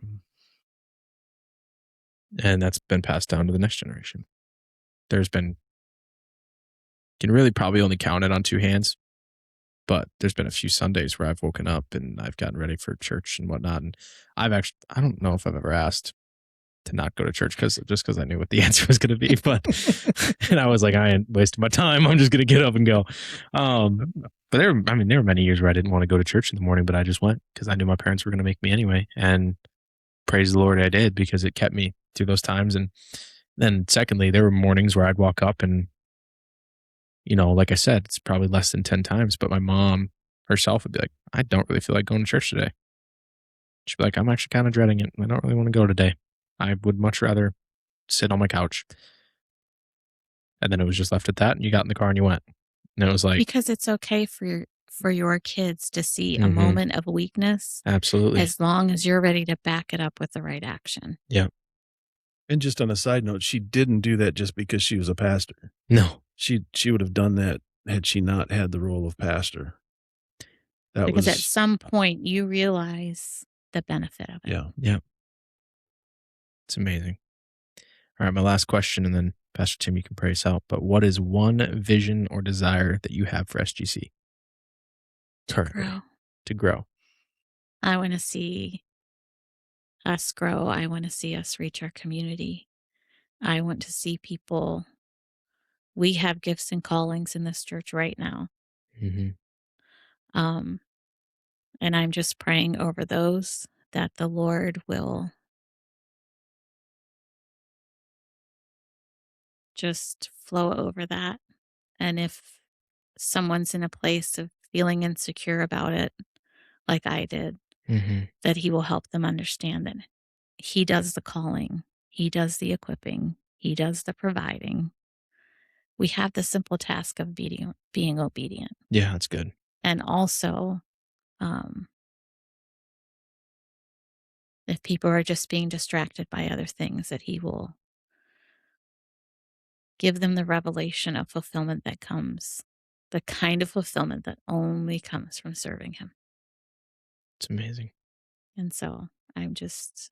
And that's been passed down to the next generation. Can really probably only count it on two hands, but there's been a few Sundays where I've woken up and I've gotten ready for church and whatnot. And I don't know if I've ever asked to not go to church because I knew what the answer was going to be, but, and I was like, I ain't wasting my time. I'm just going to get up and go. But there were many years where I didn't want to go to church in the morning, but I just went because I knew my parents were going to make me anyway. And praise the Lord, I did, because it kept me through those times. And then secondly, there were mornings where I'd walk up and, like I said, it's probably less than 10 times, but my mom herself would be like, I don't really feel like going to church today. She'd be like, I'm actually kind of dreading it. I don't really want to go today. I would much rather sit on my couch. And then it was just left at that, and you got in the car and you went. And it was like, because it's okay for your kids to see a Mhm. moment of weakness, absolutely. as long as you're ready to back it up with the right action. Yeah. And just on a side note, she didn't do that just because she was a pastor. No. She would have done that had she not had the role of pastor. That Because at was, some point you realize the benefit of it. yeah. Yeah. It's amazing. All right, my last question, and then Pastor Tim, you can pray us out. But what is one vision or desire that you have for SGC? Currently, to grow. I want to see us grow. I want to see us reach our community. I want to see people. We have gifts and callings in this church right now. Mm-hmm. And I'm just praying over those that the Lord will just flow over that. And if someone's in a place of feeling insecure about it, like I did, Mm-hmm. that He will help them understand that He does the calling, He does the equipping, He does the providing. We have the simple task of being obedient. Yeah, that's good. And also, if people are just being distracted by other things, that He will give them the revelation of fulfillment that comes, the kind of fulfillment that only comes from serving Him. It's amazing. And so I'm just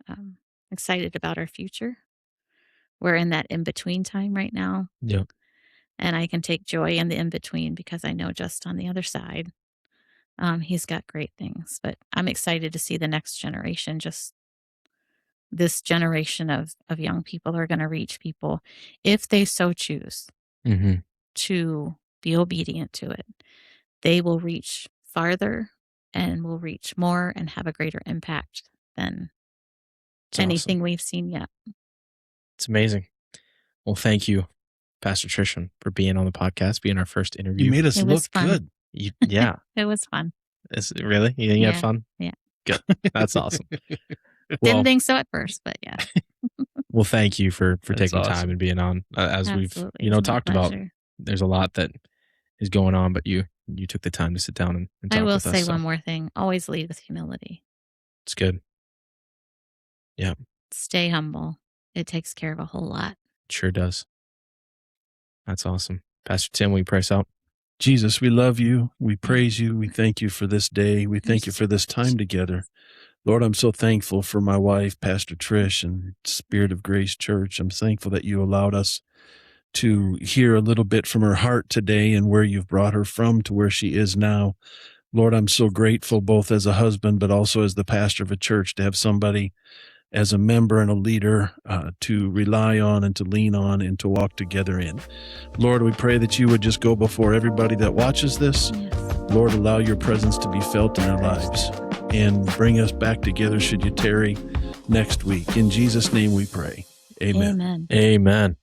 excited about our future. We're in that in-between time right now. Yep. And I can take joy in the in-between because I know just on the other side, He's got great things. But I'm excited to see the next generation. Just this generation of young people are going to reach people if they so choose Mm-hmm. to be obedient to it. They will reach farther and will reach more and have a greater impact than It's anything awesome. we've seen yet. It's amazing. Well, thank you, Pastor Tricia, for being on the podcast, being our first interview. You made us It look was fun. good. Yeah. It was fun. Is it really? You think you had Yeah. fun? Yeah. Good. That's awesome. Didn't Well, think so at first, but yeah. well, thank you for That's taking awesome. time and being on. As we've Absolutely. It's my talked about, pleasure. there's a lot that is going on, but you took the time to sit down and talk I will with say us. So one more thing. Always lead with humility. it's good. Stay humble. It takes care of a whole lot. Sure does. That's awesome. Pastor Tim, will you pray us out? Jesus, we love you. We praise you. We thank you for this day. We thank you for this time together. Lord, I'm so thankful for my wife, Pastor Trish, and Spirit of Grace Church. I'm thankful that you allowed us to hear a little bit from her heart today and where you've brought her from to where she is now. Lord, I'm so grateful both as a husband, but also as the pastor of a church to have somebody as a member and a leader to rely on and to lean on and to walk together in. Lord, we pray that you would just go before everybody that watches this. Yes. Lord, allow your presence to be felt in our lives and bring us back together should you tarry next week. In Jesus' name we pray. Amen. Amen. Amen.